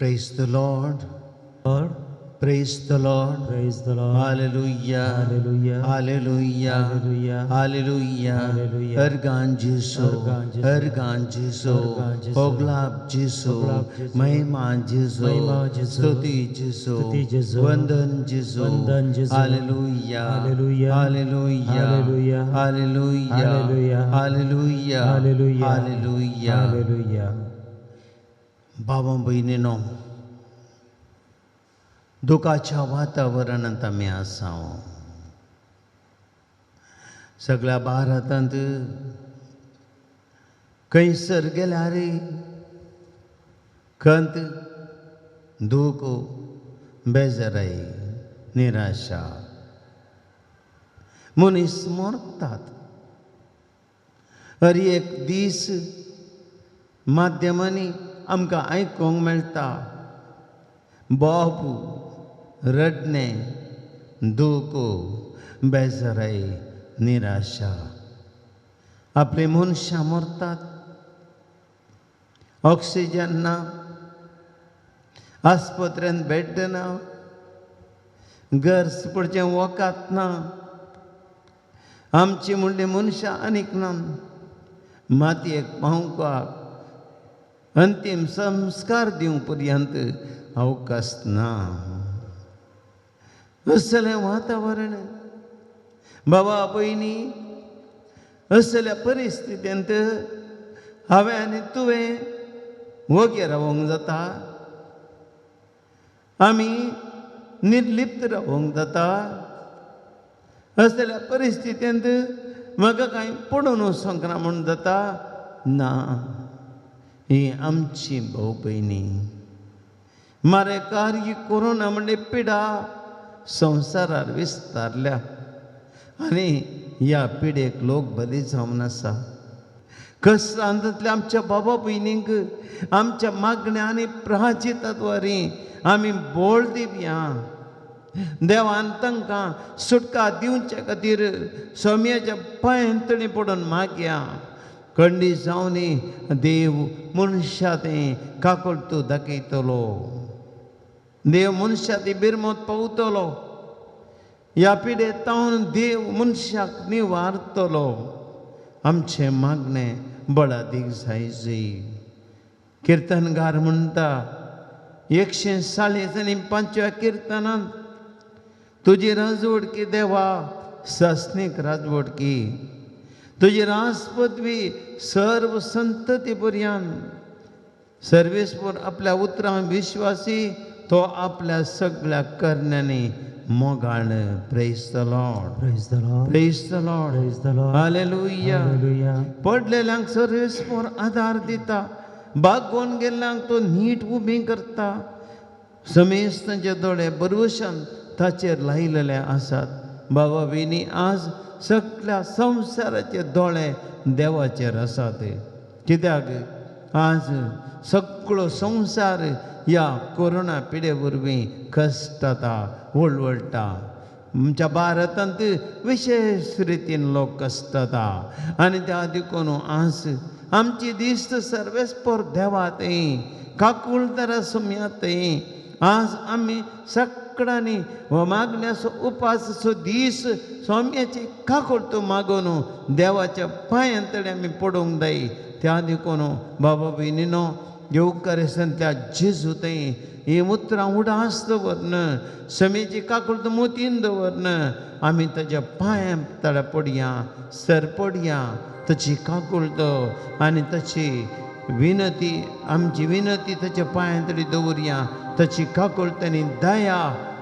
Praise the Lord. Lord, Praise the Lord. praise the Lord. Hallelujah. Hallelujah. Hallelujah. Hallelujah. Hallelujah. Hallelujah. Ergan Jisu. Ergan Jisu. Ergan Jisu. Ergan Jisu. Oglab Jisu. Oglab Jisu. Mahima Jisu. Mahima Jisu. Stuti Jisu. Stuti Jisu. Vandan Jisu. Vandan Jisu. Hallelujah. Hallelujah. Hallelujah. Hallelujah. Hallelujah. Hallelujah. Hallelujah. Hallelujah. Hallelujah. Hallelujah. भावा बहिणीनो, दुखाच्या वातावरणात आम्ही असावं. सगळ्या भारतांत खंयसर गेल्यार खंत दूख, बेजाराई, निराशा, मनीस मरतात. हर एक दीस माध्यमांनी आमकां आयकूंक मेळटा बाबू रडणे, दूख, बेजाराई, निराशा. आपली मनशां मरतात. ऑक्सिजन ना, आस्पत्र्यांत बेड ना, घर पडचें वकात ना. आमची म्हणली मनशां आनीक ना. मातयेक पावपाक, अंतिम संस्कार दिवंक पर्यंत अवकाश ना. असलें वातावरण बाबा भयणी, असल्या परिस्थितींत हांवें आनी तुवें वगेर रावंक जाता. आमी निर्लिप्त रावंक जाता. असल्या परिस्थितींत म्हाका कांय पडून वचोंक ना म्हूण जाता. ना, ही आमची भाव भयणी. मारेकार ही कोरोना म्हणजे पिडा संवसारार विस्तारल्या आनी ह्या पिडेक लोक बली जावन आसा. कश्टांतल्या आमच्या बाबा भयणींक आमच्या मागण्या आनी प्राचिताद्वारे आमी बोळ दिवया. देवान तांकां सुटका दिवचे खातीर स्वाम्याच्या पांयांतणी पडून मागया. खंडी जावनी देव मनशा तें काकुळतो दाखयतलो. देव मनशा ती बिरमत पावतलो. ह्या पिडेंतावन देव मनशाक निवारतलो. आमचे मागणे बळादीक जायची. किर्तनगार म्हणटा 145व्या किर्तनांत, तुजी राजवडकी देवा सासनीक राजवडकी. तुजी राजपदवी सर्व संतती पर्यंत. सर्वेस्वर आपल्या उतरां विश्वासी, तो आपल्या सगळ्या करण्यांनी मोगाळ. Praise the Lord. Praise the Lord. Praise the Lord. Praise the Lord. Hallelujah. Hallelujah. पडलेल्यांक सर्वेस्वर आधार दिता. बागोवन गेल्ल्यांक तो नीट उबी करता. समेस्त तांचे दोळे बरवशान ताचेर लायलेले आसात. बाबा भयणी, आज सगळ्या संवसाराचे दोळे देवाचेर आसात. कित्याक आज सगळो संवसार ह्या कोरोना पिडे वरवीं कश्टाता, वळवळटा. आमच्या भारतांत विशेष रितीन लोक कश्टाता आनी त्या देखून आज आमची दिस्त सर्वेस्पर देवात काकुळटारा सुमयात. आज आमी सगळ्यांनी हो मागण्याचो उपासाचो दीस स्वाम्याची काकुळतो मागून देवाच्या पांयांतणी आमी पडोवंक जाय. त्या देखून बाबा भयणीनो, येवकारेसांतल्या जेजू थंय ही उतरां उडास दवरन, समेची काकुळत मोतीन दवरन आमी ताच्या पांयां तळ्या पडया, सर पडया, ताची काकुळतो आनी ताची विनती, आमची विनती ताच्या पांयां तळी दवरया. ताची काकुळतांनी दया,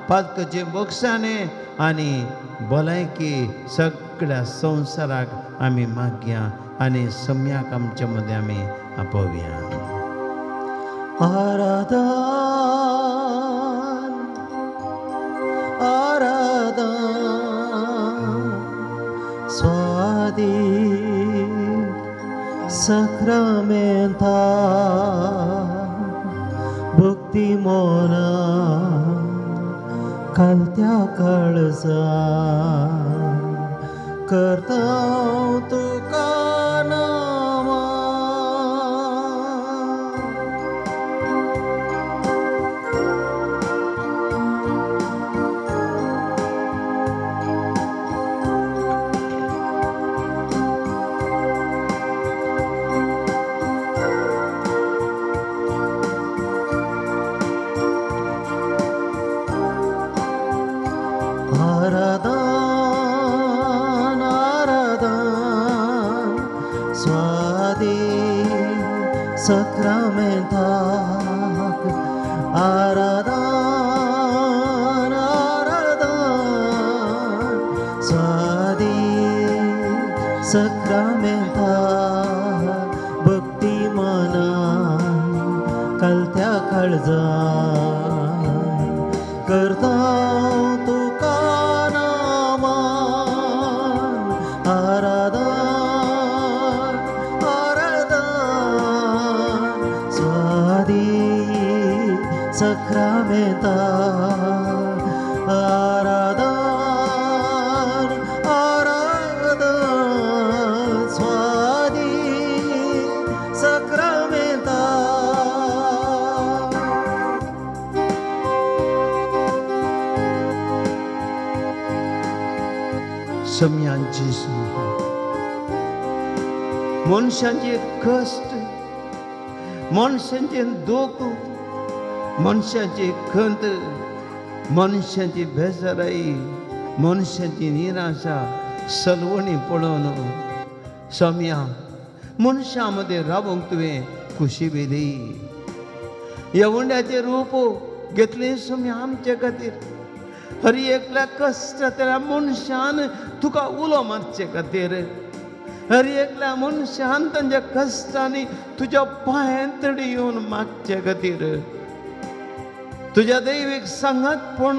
पातकाचे बक्षाणे आनी भलायकी सगळ्या संवसाराक आमी मागया आनी सम्याक आमच्या मदें आमी आपोवया. आराधन, आराधन, स्वादी sacramenta, भक्ती मोना कालत्या काळजा करता तुका नामा. सक्रामेंता भक्ती मना कलत्या काळजा करता तुका नामान आराधन आराधन स्वादी सक्रामेंता आराधन आराधन स्वादी सक्रामेंता सम्यांची मनशांचे कष्ट मनशांचे दुःख मनशांची खंत मनशांची बेजाराई मनशांची निराशा सलवणी पळोवन सम्या मनशांमध्ये रावूंक तुवें खुशी दिली येवंड्याचे रूप घेतले सम्या आमचे खातीर हर एकल्या कष्टातल्या मनशान तुका उलो मारचे खातीर हर एकल्या मनशान तांच्या कश्टांनी तुज्या पांयांतडी येवन मागचे खातीर तुज्या दैवीक सांगातपण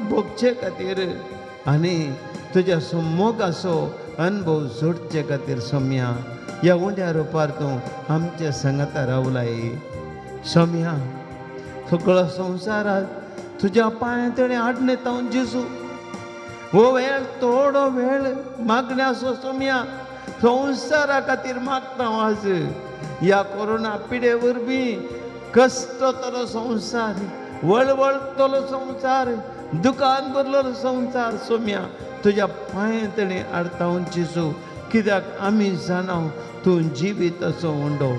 भोगचे खातीर आनी तुज्या सम्मुखाचो अनुभव जोडचे खातीर सम्या ह्या उंड्या रुपार तूं आमच्या संगाता रावलाय सम्या सगळो संवसाराक तुज्या पांयांतडी हाडून येता जेजू हो वेळ थोडो वेळ मागण्याचो सम्या संवसारा खातीर मागता आज ह्या कोरोना पिडे वरवीं कश्टतलो संवसार वळवळतलो संवसार दुकान भरलेलो संवसार सोम्या तुज्या पांयांतडी हाडता जेजू कित्याक आमी जाणाव तूं जिवीताचो उंडो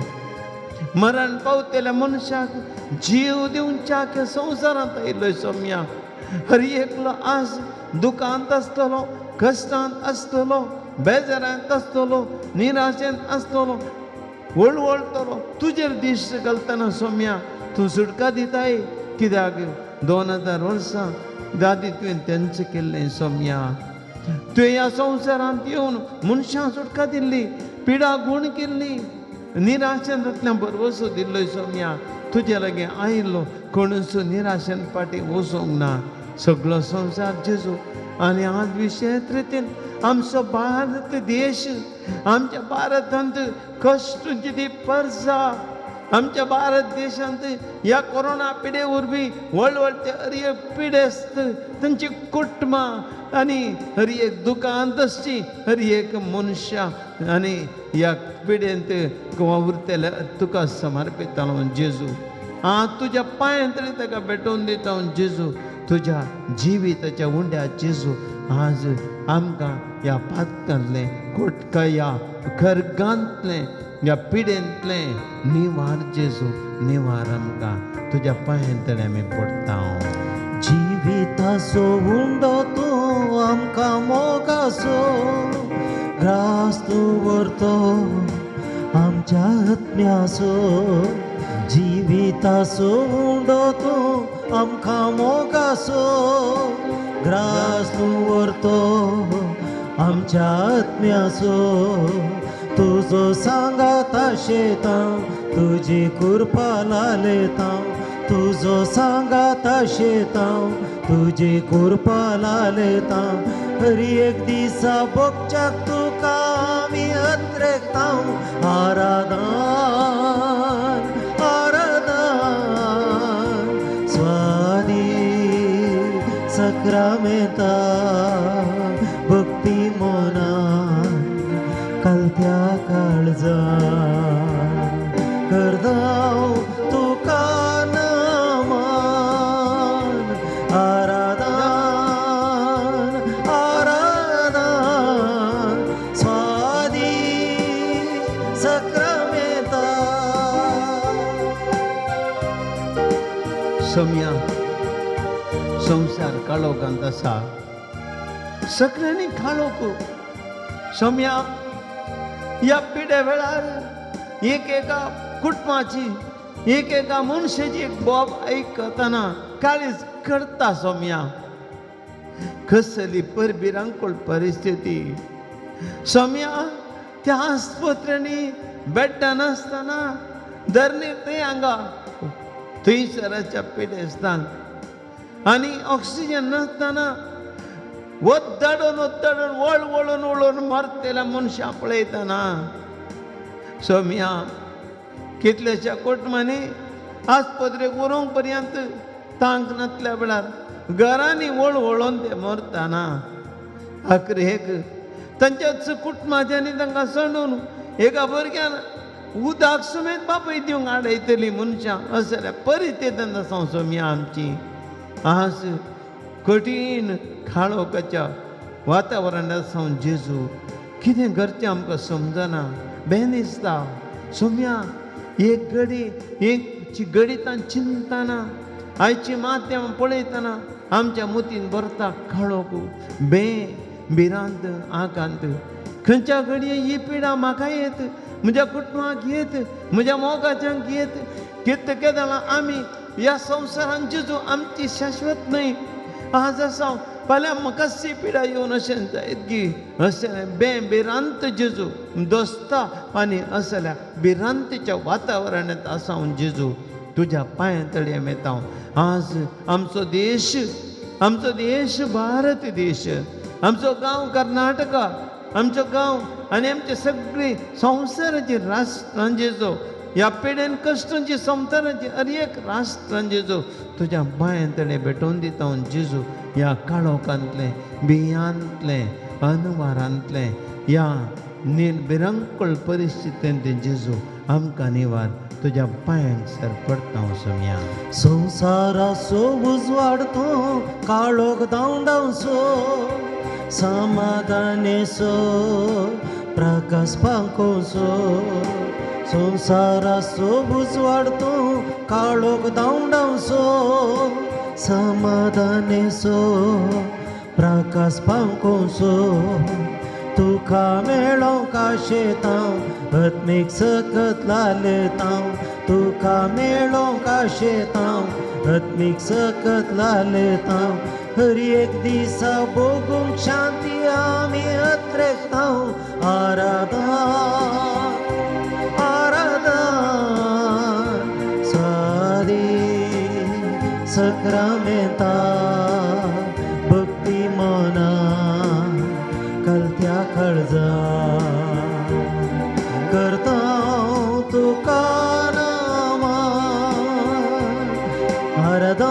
मरण पावतेल्या मनशाक जीव दिवच्या संवसारांत आयिल्लो सोम्या हर एकलो आज दुकांत आसतलो कश्टांत आसतलो बेजारांत आसतलो निराशेंत आसतलो वळवळतलो तुजेर दिश्ट घालतना सोम्या तूं सुटका दिताय कित्याक 2000 वर्सां दादी तुवें तेंचें केल्लें सोम्या तुवें ह्या संवसारांत येवन मनशां सुटका दिल्ली पिडा गूण केल्ली निराशेंतल्यान भरवसो दिल्लो सोम्या तुजे लागीं आयिल्लो कोणूच निराशेन फाटीं वचोंक ना सगळो संवसार जेजू आनी आज विशेष रितीन आमचो भारत देश आमच्या भारतांत कश्टांची ती पर्सा आमच्या भारत देशांत ह्या कोरोना पिडे वरवीं व्हडले हर एक पिडे आसत तांची कुटुंबां आनी हर एक दुकांत आसची हर एक मनशां आनी ह्या पिडेंत वावुरतेल्या तुका समर्पितालो जेजू हांव तुज्या पांयांतरी ताका भेटोवन दिता जेजू तुज्या जिविताच्या उंड्या जेजू आज आमकां ह्या पातकांतलें कोटका ह्या खरगांतलें ह्या पिडेंतलें निवार जेजू निवार आमकां तुज्या पांयांतळी आमी पडटा जिविताचो उंडो तूं आमकां मोगाचो ग्रास तूं व्हरतो आमच्या आत्म्याचो जिविताचो उंडो तूं आमकां मोगाचो ग्रास तूं व्हरतो आमच्या आत्म्याचो तुजो सांगात आशेता तुजी कृपा लालयता तुजो सांगात आशेता तुजी कृपा लालयता हर एक दिसा भोगच्याक तुका आमी अत्रेकता आराधन आराधन स्वादी सक्रामेंता भक्ती मोना कलत्या काळजा करदांव तुका नामान आराधन आराधन स्वादी सक्रामेंता सम्या संवसार काळोखांत आसा सगळ्यांनी काळोख सम्या ह्या पिड्या वेळार एक एका कुटुंबाची एक एका मनशाची बोब आयकतना काळीज करता सोम्या कसली परबिरांकूळ परिस्थिती सोम्या त्या आस्पत्र्यांनी बेड्डां नासतना धरणीर थंय हांगा थंयसराच्या पेडेस्तांत आनी ऑक्सिजन नासतना ओद्दाडून वळून मरतेल्या मनशां पळयतना सौम्या कितलेशा कुटुंबांनी आस्पत्रेक व्हरूंक पर्यंत तांक नासल्या वेळार घरांनी वळून ते मरतना आखरेक तांच्याच कुटुंबाच्यांनी तांकां सोडून एका भुरग्यान उदक सुमेत बापय दिवंक आडयतली मनशां असल्या परिस्थितींत आसा सौम्या आमची आज कठीण काळोखाच्या वातावरणांत सावन जेजू कितें करचें आमकां समजना बेन दिसता सौम्या एक घडीतान चिंतना आयची माध्यम पळयतना आमच्या मतीन भरता काळोख भिरांत आकांत खंयच्या घडये ही पिडा म्हाका येत म्हज्या कुटुंबाक येत म्हज्या मोगाच्यांक येत कितें केदां आमी ह्या संवसारांत जेजू आमची शाश्वत न्हय आज आसा फाल्यां म्हाका सी पिडा येवन अशें जायत की अशें भिरांत जेजू दोस्ता आनी असल्या भिरांतीच्या वातावरणांत आसा हांव जेजू तुज्या पांया तळये येता आज आमचो देश भारत देश आमचो गांव कर्नाटका आमचो गांव आनी आमचे सगळी संवसाराची राष्ट्रां जेजो ह्या पिडेन कश्टांची संवसाराची हर एक राष्ट्रां जेजो तुज्या पांया तळे भेटोवन दिता हांव जेजू ह्या काळोखांतले बियांतले अनवारांतले ह्या निर्भिरंकळ परिस्थितींत जेजू आमकां निवार तुज्या पांयांक सर पडटा हांव सौम्या संसाराचो उजवाडतो काळोख धांवडावचो समाधानेचो प्रकाश पांकोचो संसाराचो उजवाडतो काळोख धांवडावचो समाधानेचो प्रकाश पांकोचो तुका मेळोंक आशेतां आत्मीक सकत लालतां तुका मेळोंक आशेतां आत्मीक सकत लालतां हर एक दिसा भोगूंक शांती आमी अत्रेकतां आराधना सादी सक्रामेंता भक्ती मना कलत्या काळजा करता तुका नामा आराधा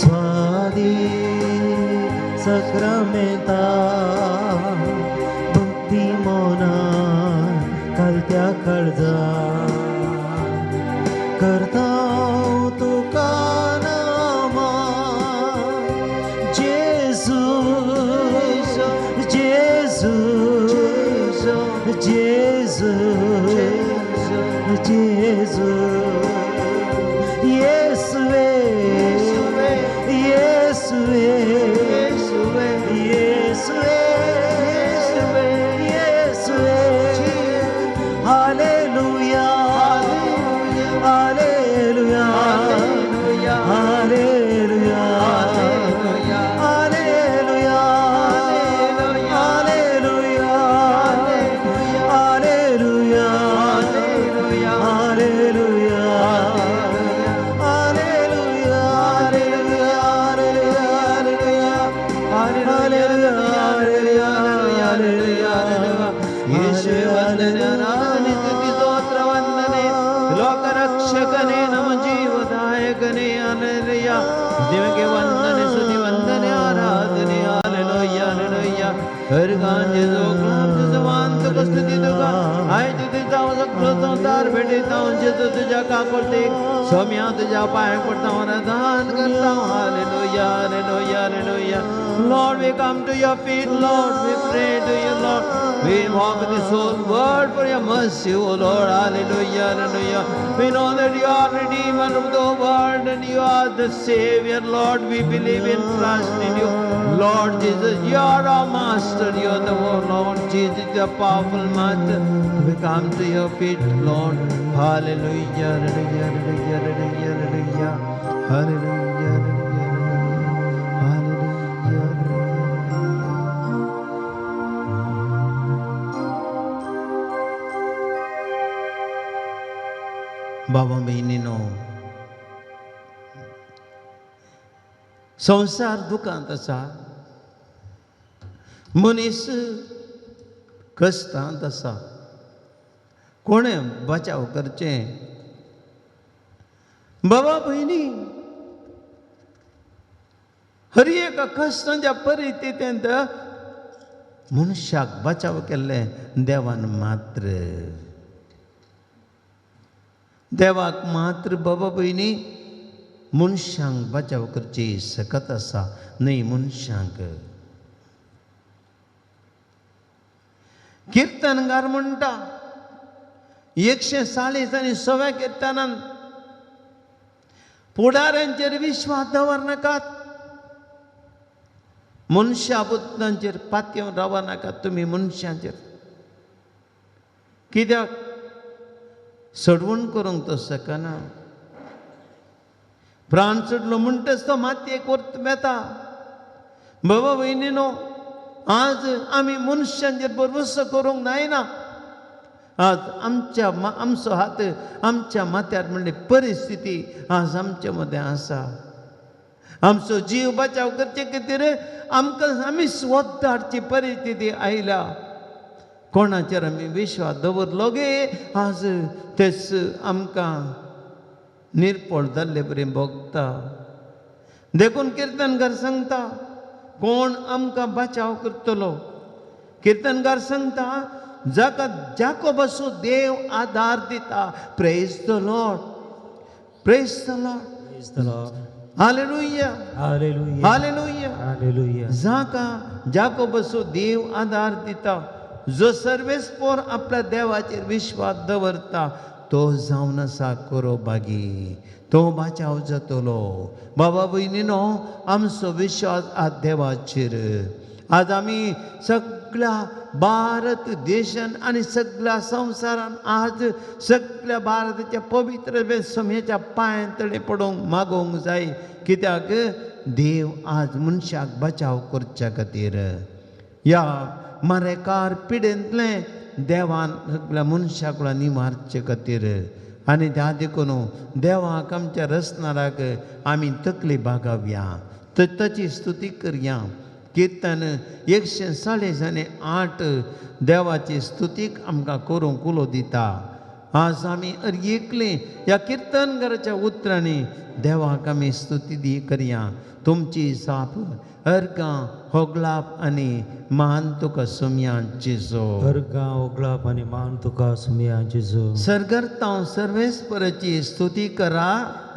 स्वादी सक्रामेंता भक्ती मोना कलत्या काळजा करता तुका नामा जेजू जेजू जेजू जेजू येसुवे येसुवे येसुवे येसुवे येसुवे हालेलुया hallelujah hallelujah hallelujah hallelujah hallelujah हालेलुया लोकरक्षकने नम जीवदायकने हालेलुया देवके वंदने स्तुति वंदने आराधने हालेलुया हालेलुया हर गांजे जो क्लाम जवान तो स्तुति तुका आय तुझा सगळो संसार भेटता जेजू तुझ्या काकोरते सौम्या तुझ्या पाय पडता आराधन करता hallelujah hallelujah hallelujah Lord, we come to your feet, Lord. We pray to you, Lord. We walk this whole world for your mercy, O Lord. Hallelujah, hallelujah. We know that you are Redeemer of the world and you are the Savior, Lord. We believe and trust in you. Lord Jesus, you are our Master. You are the Lord Jesus, your powerful Master. We come to your feet, Lord. Hallelujah, hallelujah, hallelujah, hallelujah, hallelujah. Hallelujah, hallelujah. Hallelujah. बाबा बहिणीनो, संसार दुखांत आसा, मनीस कश्टांत आसा. कोणें बचाव करचें? बाबा भयणी, हर एका कश्टांच्या परिस्थितींत मनशाक बचाव केल्ले देवान मात्र. देवाक मात्र बाबा भयणी मनशांक बचाव करची सकत आसा, न्हय मनशांक. कीर्तनकार म्हणटा 146 कीर्तनांत, पुढाऱ्यांचेर विश्वास दवरनाकात, मनशा बुद्धांचेर पातयेवन रावा नाकात तुमी मनशांचेर. कित्याक सडवण करूंक तो शकना. प्राण सोडलो म्हणटच तो मातयेक वता. बाबा भयणीनो, आज आमी मनशांचेर भरवसो करूंक जायना. आज आमचो हात आमच्या माथ्यार म्हणले परिस्थिती आज आमच्या मदें आसा. आमचो जीव बचाव करचे खातीर आमी स्वत हाडची परिस्थिती आयल्या. कोणाचेर आमी विश्वास दवरलो गे, आज तेच आमकां निर्फळ जाल्ले बरें भोगता. देखून कीर्तनकार सांगता, कोण आमकां बचाव करतलो? कीर्तनकार सांगता, जाका जाको बसो देव आदार दिता. Praise the Lord, praise the Lord, Praise the Lord. Hallelujah, Hallelujah. Hallelujah. Hallelujah. जाका जाको बसो देव आदार दिता. जो सर्वेस्पोर आपल्या देवाचेर विश्वास दवरता, तो जावन आसा करो बागी, तो बचाव जातलो. बाबा भयणीनो, आमचो विश्वास आज देवाचेर. आज आमी सगळ्या भारत देशान आनी सगळ्या संवसारान आज सगळ्या भारताच्या पवित्र समयाच्या पांय तळे पडोवंक मागोवंक जाय. कित्याक देव आज मनशाक बचाव करच्या खातीर ह्या मरेकार पिडेंतले देवान सगळ्या मनशाक निवारचे खातीर. आनी त्या देखून देवाक आमच्या रचणाराक आमी तकली बागावया, ताची स्तुती करया. कीर्तन 148 देवाची स्तुतीक आमकां करूंक उलो दिता. आज आमी एकले ह्या कीर्तनकाराच्या उतरांनी देवाक आमी स्तुती दी करया. तुमची साप अर्गां होगलाप आनी मान तुका सुमयांची जो. अर्गां ओगलाप आनी मान तुका सुमयांची जो. सर्गर्तांव सर्वेस्पराची स्तुती करा.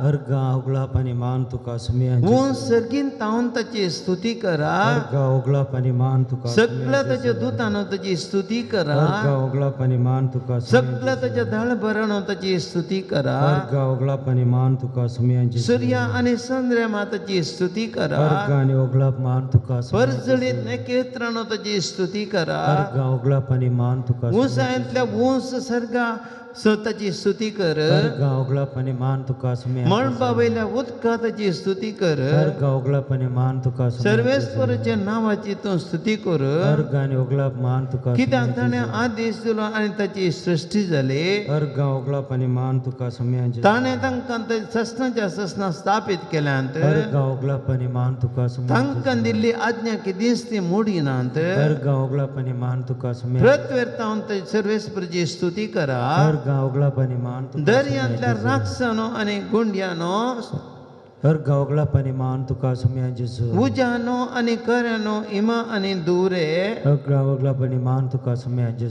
अर्गां ओगलाप आनी मान तुका सुमयांची वो सर्गीन तावन ताची स्तुती करा. अर्गां ओगलाप आनी मान तुका सगळ्या ताच्या दुतानो ताची स्तुती करा. अर्गां ओगलाप आनी मान तुका सगळ्या ताच्या दळभरणो ताची स्तुती करा. अर्गां ओगलाप आनी मान तुका सुमयांची सूर्या आनी चंद्रमा ताची स्तुती करा. अर्गां आनी ओगलाप मान तुका परजळीत नखेत्रानो ताची स्तुती करा. अर्गां ओगलाप आनी मान तुका उंचायतल्या उंच सर्गा ताची स्तुती कर. अर्गां ओगलाप आनी मान तुका सुमयांची मळबा वयल्या उदका ताची स्तुती कर. अर्गां ओगलाप आनी मान तुका सर्वेस्वराच्या नांवाची तूं स्तुती कर. अर्गां आनी ओगलाप मान तुका कित्याक ताणें आदेश दिलो आनी ताची सृश्टी जाली. अर्गां ओगलाप आनी मान तुका सुमयांची ताणें तांकां ससनाच्या ससना स्थापीत केल्यांत. अर्गां ओगलाप आनी मान तुका सुमयांची तांकां दिल्ली आज्ञा कितेंच ती मोडिनात. अर्गां ओगलाप आनी मान तुका सुमयांची प्रतवेर तावन ते सर्वेस्वराची स्तुती करा. अर्गां ओगलाप आनी मान तुका दर्यांतल्या राक्षसानो आनी गुंड्यानो, अर्गां ओगलाप आनी मान तुका सुमयांची उज्यानो आनी खऱ्यानो, इमा आनी दुरे, अर्गां ओगलाप आनी मान तुका सुमयांची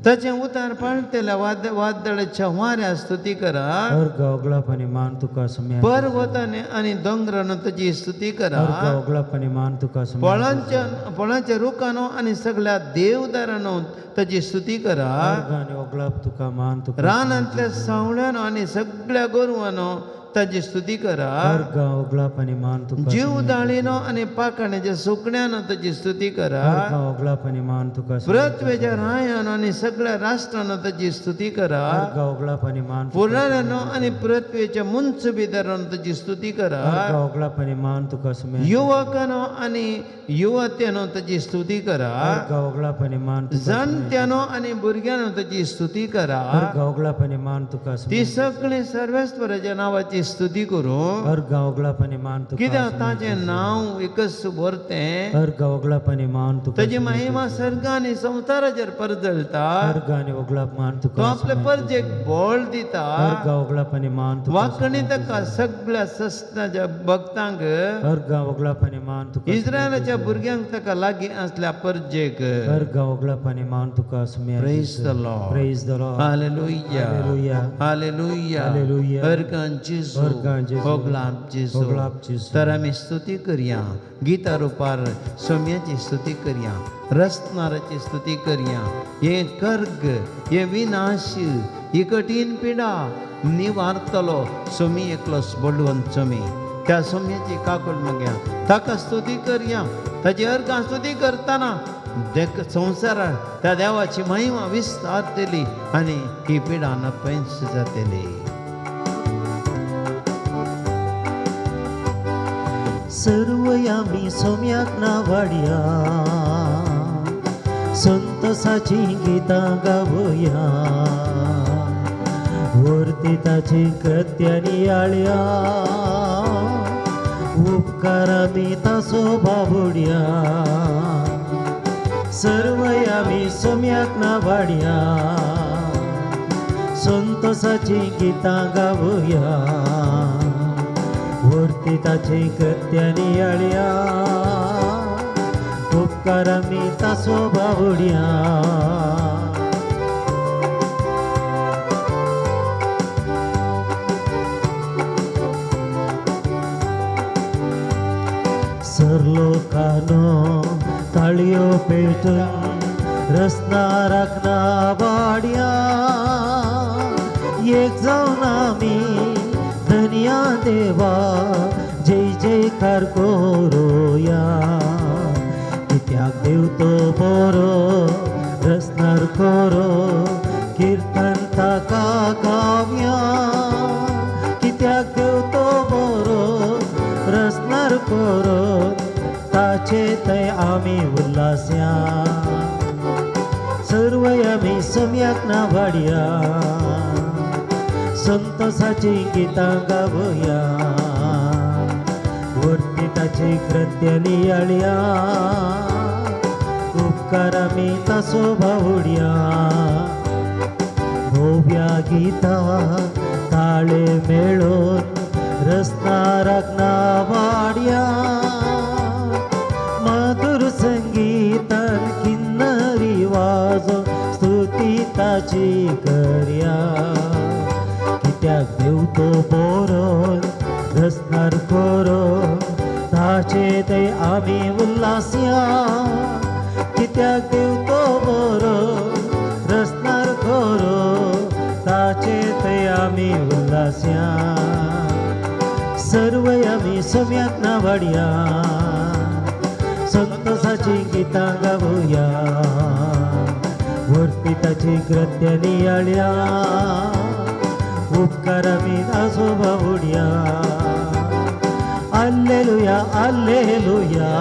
ताचें उतार पळटल्या वादळाच्या वाऱ्या स्तुती करा. अर्गां ओगलाप आनी मान तुका सुमयांची पर्वताने आनी दोंगरानो ताची स्तुती करा. अर्गां ओगलाप आनी मान तुका सुमयांची फळांच्या रुखानो आनी सगळ्या देवदारानो ताची स्तुती करा. अर्गां आनी ओगलाप तुका मान तुका रानांतल्या सावळ्यानो आनी सगळ्या गोरवांनो ताची स्तुती करा हर गावगला पण मान तुका जीव सुमयाचे दाळीनो आणि पाखण्याच्या सुकण्यानं ताची स्तुती करा हर गावगला पण मान तुका सुमयाचे पृथ्वीच्या रायानं आणि सगळ्या राष्ट्रानं ताची स्तुती करा हर गावगला पण मान तुका पुराऱ्यानं आणि पृथ्वीच्या मुंचबिदारानं ताची स्तुती करा हर गावगला पण मान तुका सुमयाचे युवकानं आणि युवत्यानं ताची स्तुती करा हर गावगला पण मान तुका जाणत्यानं आणि भुरग्यानं ताची स्तुती करा हर गावगला पण मान तुका ती सुमयाचे सगळी सर्वेस्वराच्या नावाची स्तुती करू हर गावगला पण मान तुका कित्याक ताचें नांव एकच बरतें हर गावगला पण मान तुका ताची महिमा सर्ग आनी संवसाराचेर परजळटा हर गाणे वगला मान तो तुका आपल्या परजेक बळ दिता हर गावगला पण मान तुका वाकणी ताका सगळ्या सस्ताच्या भक्तांक हर गावगला पण मान तुका इस्रायलाच्या भुरग्यांक ताका लागीं असल्या परजेक हर गावगला पण मान तुका Somaiya Praise the Lord. Praise the Lord. Hallelujah. Hallelujah. Hallelujah. Hallelujah. अर्कान जेजू अर्कान जेजू. होगलाम जेजू होगलाम जेजू. तर आमी स्तुती करया गीता रुपार सोम्याची स्तुती करया रस्तनाराची स्तुती करया हे कर्ग हे विनाश ही कठीण पिडा निवारतलो सोमी एकलोच बळवंत सोमी त्या सोम्याची काकूळ मागया ताका स्तुती करया ताची अर्कां स्तुती करतना देख संवसारात त्या देवाची महिमा विस्तारतली आणि ही पिडा नपैस जातली सर्व यामी सोम्याक नावाड्या संतोषाची गीता गावया वरती ताची कृत्यानी आळ्या उपकारामी तासो बाबुड्या सर्व यामी सोम्याक नावाड्या संतोषाची गीता गावया वरती ताची कृत्यानी आळ्या उपकारामी तासो बावड्या सरलोकानो ताळयो पेटून रसनाराक नावाड्या एक जावन आमी धनिया देवा जय जयकार करूया कित्याक देव तो बरो रसनार करो कीर्तन ताका गावया कित्याक देव तो बरो रसनार करो ताचे थंय आमी उल्हास्या सर्व आमी सोम्याक नावाड्या संतोषाची गीता गावया वरती ताची कृत्यानी आळ्या उपकारामी तासो बावड्या भोव्या गीता ताळे मेळोन रसनाराक नावाड्या मधुर संगीतान किन्नरी वाजो स्तुती ताची करया कित्याक देव तो बरो रसनार करो ताचे थंय आमी उल्हास्या कित्याक देव तो बरो रसनार करो ताचे थंय आमी उल्हास्या सर्व आमी सोम्याक नावाड्या संतोषाची गीता गावया वरती ताची कृत्यानी आळ्या उपकारामी तासो बावड्या alleluia alleluia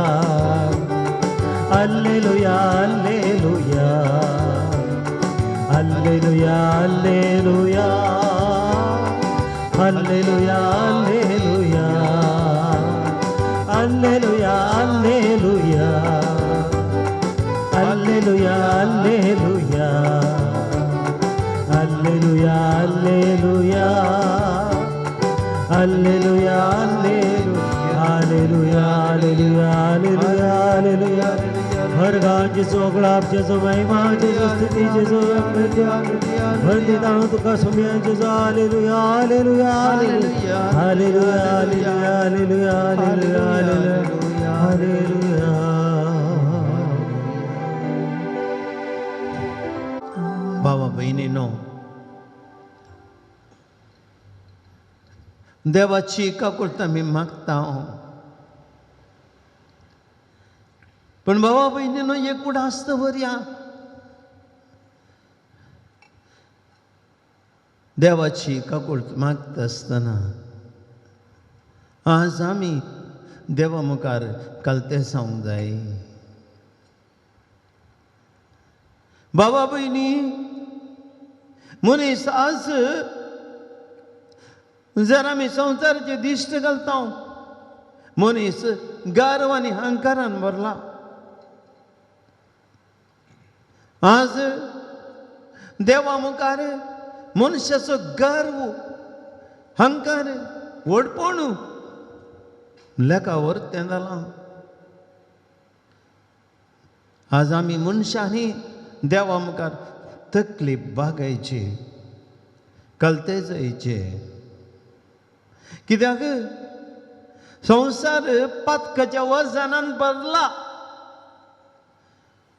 alleluia alleluia alleluia alleluia alleluia alleluia alleluia alleluia alleluia alleluia alleluia alleluia alleluia alleluia alleluia alleluia alleluia हर गान जेजो गलाब जेजो महिमा जेजो स्तुति जेजो वंदिता हूँ तुका सुमिया जेजो हालेलुया hallelujah hallelujah hallelujah hallelujah hallelujah हालेलुया भावा बहिणीनो देवाची काकुळत आमी मागता. पण भावा बहिणीनो, एक उडास्त या देवाची काकुळत मागता असतना आज आमी देवा मुखार कलते सांगूंक जाय. भावा बहिणी, मनीस आज जर आमी संवसाराचे दिश्ट घालता, मनीस गर्व आनी अहंकारान भरला. आज देवा मुखार मनशाचो गर्व, अहंकार, व्हडपण लेखावर तें जालां. आज आमी मनशांनी देवा मुखार तकलीफ बागायची, कलते जायचे. कित्याक संवसार पातकाच्या वजनान भरला.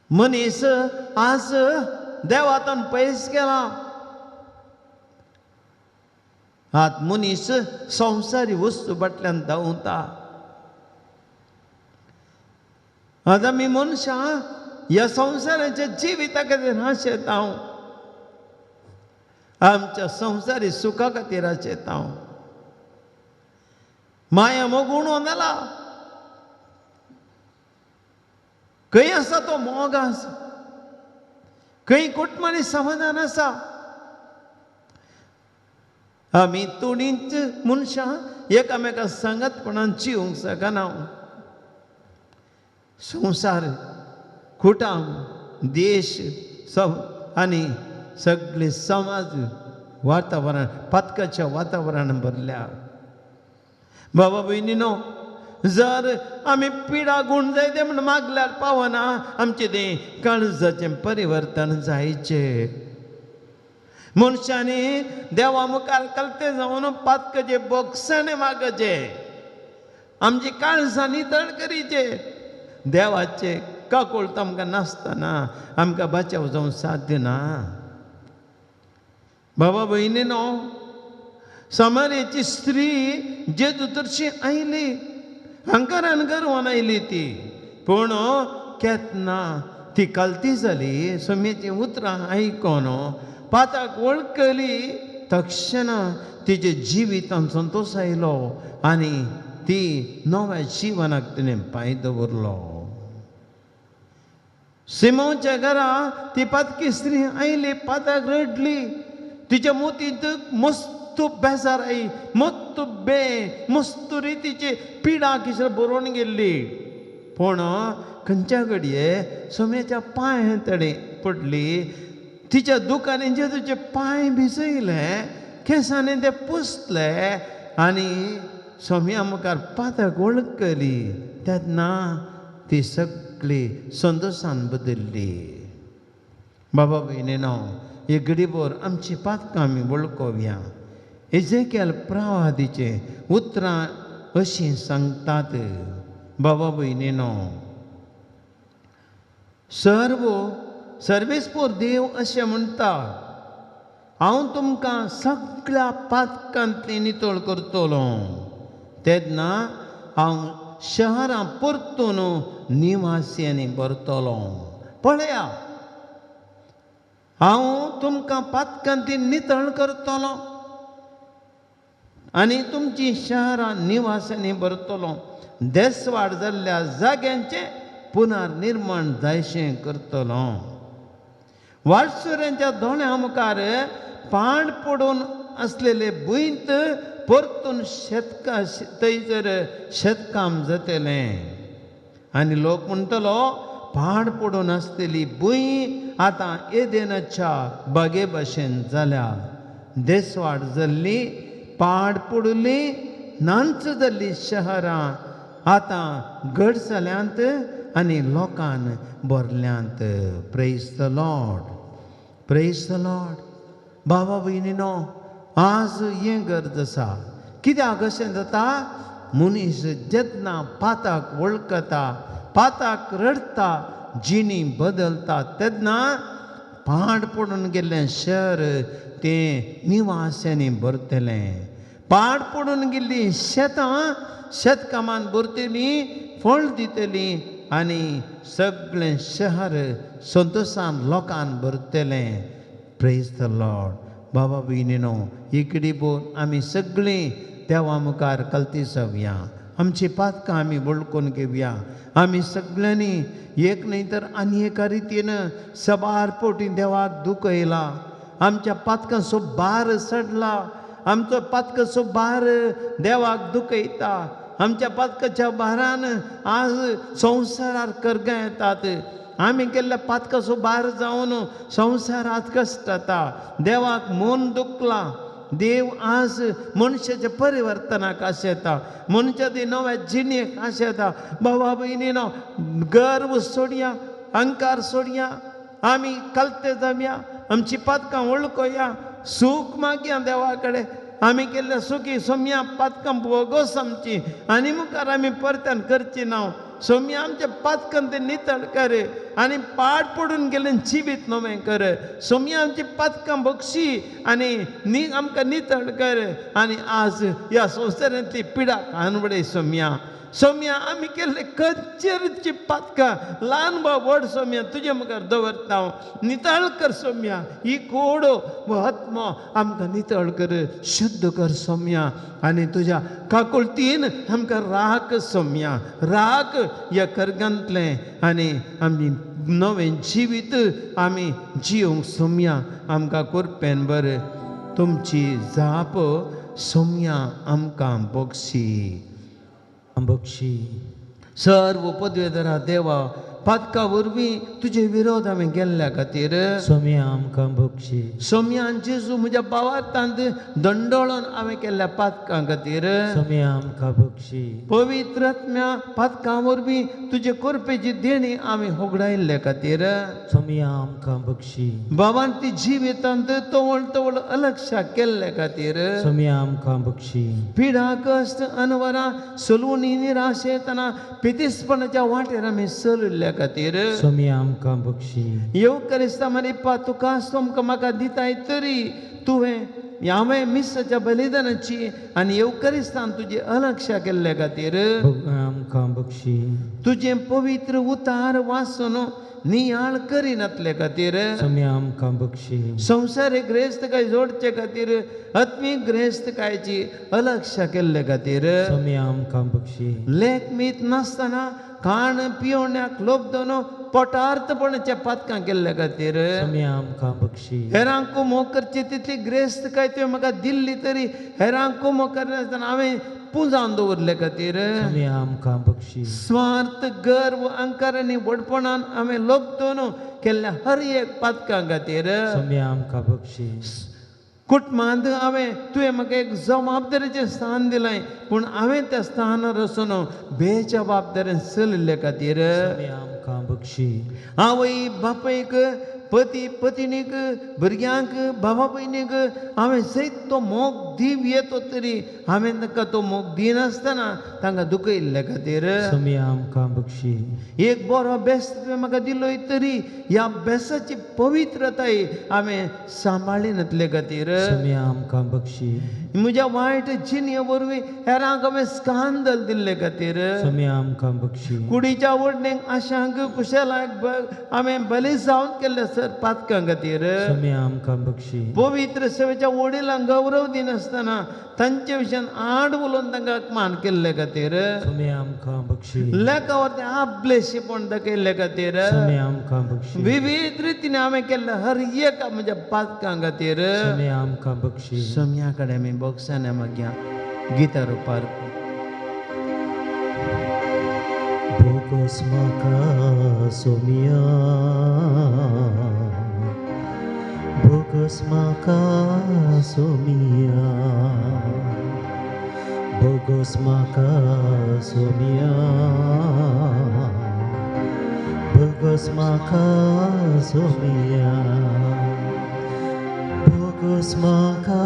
मनीस आज देवातून पयस गेला. आज मनीस संवसारी वस्तू फाटल्यान धांवता. आज आमी मनशां ह्या संवसाराच्या जिविता खातीर आशेता, आमच्या संवसारी सुखा खातीर आशेता. माया मोग उणो जाला. खंय आसा तो मोग आसा, खंय कुटुंबांनी समाधान आसा. आमी तोडींच मनशां एकामेका सांगतपणान जिवंक शकना. संवसार, कुटुंब, देश सब आनी सगळे समाज वातावरण पातकाच्या वातावरण भरल्या. बाबा बहिणीनो, जर आमी पिडा गुण जाय ते म्हण मागल्यार पावना. आमचें तें काळजाचें परिवर्तन जायचें. मनशांनी देवा मुखार कलते जावन पातकाचे बोगसाणे मागचे, आमची काळजां नितळ करीचे. देवाचे काकुळत आमकां नासतना आमकां बचाव जावंक साध्य ना. बाबा बहिणीनो, समार्याची स्त्री जेजू तर्शी आयली, अहंकारान गर्वान आयली ती. पूण केतना ती कलती जाली, सोम्याची उतरां आयकोन पाताक वळखली, तक्षणा तिचे जिवितांत संतोष आयलो आनी ती नव्या जिवनाक तिणें पांय दवरलो. सिमोनच्या घरा ती पातकी स्त्री आयली, पाताक रडली. तिच्या मोतींत मस्त बेजार आई, मस्त रितीची पिडा किसर बरोवन गेल्ली. पूण खंयच्या घडये सोम्याच्या पांय तडे पडली. तिच्या दुकानी जेजूचे पांय भिजयले, केंसांनी ते पुसले आनी सोम्या मुखार पाताक वळखली. तेन्ना ती सगळी संतोशान बदल्ली. बाबा भयणीनो, एक घडीभर आमची पातकां आमी वळखोवया. एजेकियल प्रवादीचे उतरां अशीं सांगतात. बाबा भयणीनो, सर्वेस्पोर देव अशें म्हणटा, हांव तुमकां सगळ्या पातकांतली नितळ करतलो. तेन्ना हांव शहरां परतून निवासियांनी भरतलो. पळया, हांव तुमकां पातकांतली नितळ करतलो आनी तुमची शहरां निवासियांनी भरतलो. देसवाड जाल्ल्या जाग्यांचें पुनर्निर्माण जायशें करतलो. वाटसुऱ्यांच्या दोळ्यां मुखार पाड पडून असलेले भुंयत परतून थंयसर शेतकाम जातलें. आनी लोक म्हणटलो, पाड पडून आसलेली भुंय आतां एदेनाच्या बागे भाशेन जाल्या. देसवाड जाल्ली, पाड पडुली, नांच जाल्ली शहरां आतां घट जाल्यांत आनी लोकान भरल्यांत. Praise the Lord, praise the Lord. बाबा भयणीनो, आज हें गरज आसा. कित्याक अशें जाता? मनीस जेन्ना पाताक वळखता, पाताक रडता, जिणी बदलता, तेन्ना पाड पडून गेल्लें शहर तें निवास्यांनी भरतलें. पाड पडून गेल्ली शेतां शेतकामान भरतली फळ दितली आनी सगळें शहर संतोशान लोकान भरतलें. Praise the Lord. बाबा भयणीनो, इकडे बोल आमी सगळीं देवा मुखार कलती जावया. आमची पातकां आमी वळखून घेवया. आमी सगळ्यांनी एक न्ही तर आनी एका रितीन सबार पोटी देवाक दूख येयला. आमच्या पातकांचो भार सडला. आमचो पातकाचो भार देवाक दुखयता. आमच्या पातकाच्या भारान आज संवसारार करगां येतात. आमी केल्ल्या पातकाचो भार जावन संवसारांत कश्ट जाता. देवाक मन दुखला. देव आज मनशाच्या परिवर्तनाक आशेता. मनशाच्या नव्या जिणेक आशेता. बाबा भयणीनो, गर्व सोडया, अहंकार सोडया. आमी कलते जावया. आमची पातकां वळखुया. सूख मागया देवा कडेन. आमी केल्ल्या सुखी सोम्या पातकां भोगोस आमची आनी मुखार आमी परत्यान करची ना. सोम्या आमच्या पातकां ते नितळ कर आनी पाड पडून गेलें जिवीत नवें कर. सोम्या आमची पातकां बक्षी आनी आमकां नितळ कर. आनी आज ह्या संवसारांतली पिडा कानवडे सोम्या. सोम्या आमी केल्ले खंयचेरची पातकां ल्हान वा व्हड सोम्या तुज्या मुखार दवरता हांव. नितळ कर सोम्या. ही कोडो आत्मा आमकां नितळ कर, शुद्ध कर सोम्या. आनी तुज्या काकुळतीन आमकां राख सोम्या. राख ह्या कर्गांतलें आनी आमी नवें जिवीत आमी जियोंक सोम्या आमकां कोरपेन बर. तुमची जाप सोम्या आमकां बक्षी. बक्षी. सर्व पदवेधरा देवा, पातका वरवीं तुजे विरोध हांवें केल्ल्या खातीर सोम्या आमकां बक्षी. सोम्यान जेजू म्हज्या भावार्थांत दंडोळोन हांवें केल्ल्या पातकां खातीर सोम्या आमकां बक्षी. पवित्र आत्म्या पातकां वरवीं तुजे कोरपेची देणी हांवें होगडायल्ल्या खातीर सोम्या आमकां बक्षी. बाबान ती जिवितांत तवळ तवळ अलक्षा केल्ल्या खातीर सोम्या आमकां बक्षी. पिडा कश्ट अनवरां सलूनी निराश येतना पितीसपणाच्या वाटेर आमी चलिल्ल्या खातीर सोम्या आमकां बक्षी. येवकरिस्ता मारिपा तुका तुमकां म्हाका दिताय तरी तुवें हांवें मिसाच्या बलिदानाची आनी येवकरिस्तान तुजी अलक्षा केल्ल्या खातीर आमकां बक्षी. तुजें पवित्र उतार वाचून नियाळ करिनातले खातीर सोम्या आमकां बक्षी. संवसारीक ग्रेस्तकाय जोडचे खातीर आत्मीक ग्रेस्तकायची अलक्षा केल्ले खातीर सोम्या आमकां बक्षी. लेख मीत नासतना खाण पियोवण्याक लोभदोन पोटार्थपणाच्या पातकां केल्ल्या खातीर सोम्या आमकां बक्षी. हेरांक मोग करची तितली ग्रेस्तकाय तुवें म्हाका दिल्ली तरी हेरांक मोग करनासतना हांवें पुंजावन दवरले खातीर सोम्या आमकां बक्षी. स्वार्थ गर्व अहंकार आनी व्हडपणान हांवें लोभदोन केल्ल्या हर एक पातकां खातीर सोम्या आमकां बक्षी. कुटुंबांत हांवें तुवें म्हाका एक जबाबदारेचें स्थान दिलें पूण हांवें त्या स्थानार वचून बेजबाबदारेन चलिल्ले खातीर सोम्या आमकां बक्षी. आवय बापायक पती पत्नीक भुरग्यांक बाबा भयणीक हांवें सयत तो मोग दिव येतो तरी हांवें ताका तो मोग दिनासतना तांकां दुखयल्ल्या खातीर सोम्या आमकां बक्षी. एक बरो बेस्त तुवें म्हाका दिलोय तरी ह्या बेसाची पवित्रताय हांवें सांबाळिनातले खातीर सोम्या आमकां बक्षी. म्हज्या वायट जिणे वरवीं हेरांक हांवें स्कांदल दिल्ले खातीर सोम्या आमकां बक्षी. कुडीच्या ओडणेक आशांक कुशलाक हांवें बली जावन केल्ले सर पातकां खातीर सोम्या आमकां बक्षी. पवित्र सेवेच्या वडिलांक गौरव दिनासतना तांचे विशयान आड उलोवन तांकां अपमान केल्ले खातीर सोम्या आमकां बक्षी. लेका वरते आपलेशीपण दाखयल्ले खातीर सोम्या आमकां बक्षी. विविध रितीन हांवें केल्ले हर एका म्हज्या पातकां खातीर सोम्या आमकां बक्षी. सोम्या कडेन आमी बोगसाने मागया गितार रुपार बोगोस म्हाका सोम्या, बोगोस म्हाका सोम्या, बोगोस म्हाका सोम्या, बोगोस म्हाका सोम्या, बोगोस म्हाका,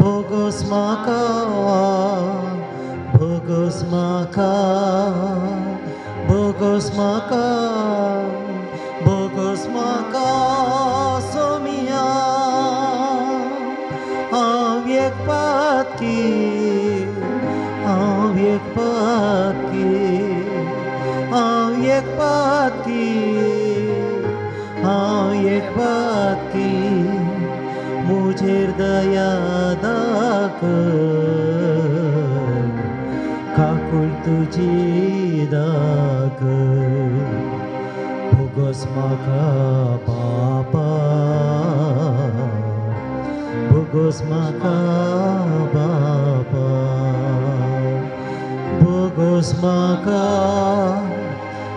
बोगोस म्हाका, बोगोस म्हाका, बोगोस म्हाका, बोगोस म्हाका सोम्या. हांव एक पातकी हांव एक पातकी हांव एक पातकी हांव एक पातकी मुझेर दया दाखय काकूळ तुजी दाखय भोगोस म्हाका बापा भोगोस म्हाका बापा भोगोस म्हाका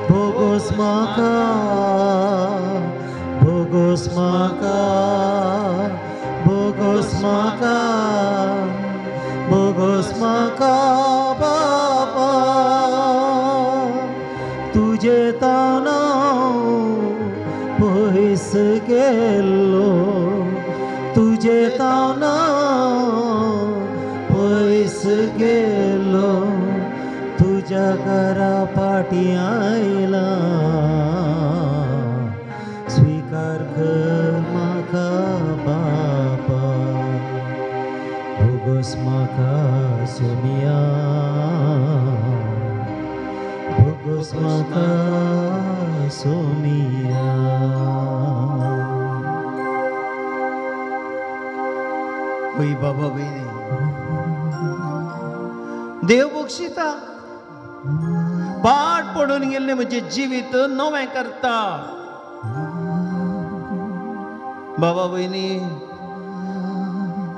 भोगोस म्हाका भोगोस म्हाका भोगोस म्हाका भोगोस म्हाका बापा तुजे ताना पयस गेल्लो तुजे ताना पयस गेल्लो तुज्या घरा पाटी आयला स्वीकार कर म्हाका बापा भोगोस म्हाका सोमिया भोगोस म्हाका सोमिया होय बाबा बहिणी देव बक्षिता पाठ पडून गेल्ले म्हणजे जिवीत नवें करता बाबा बहिणी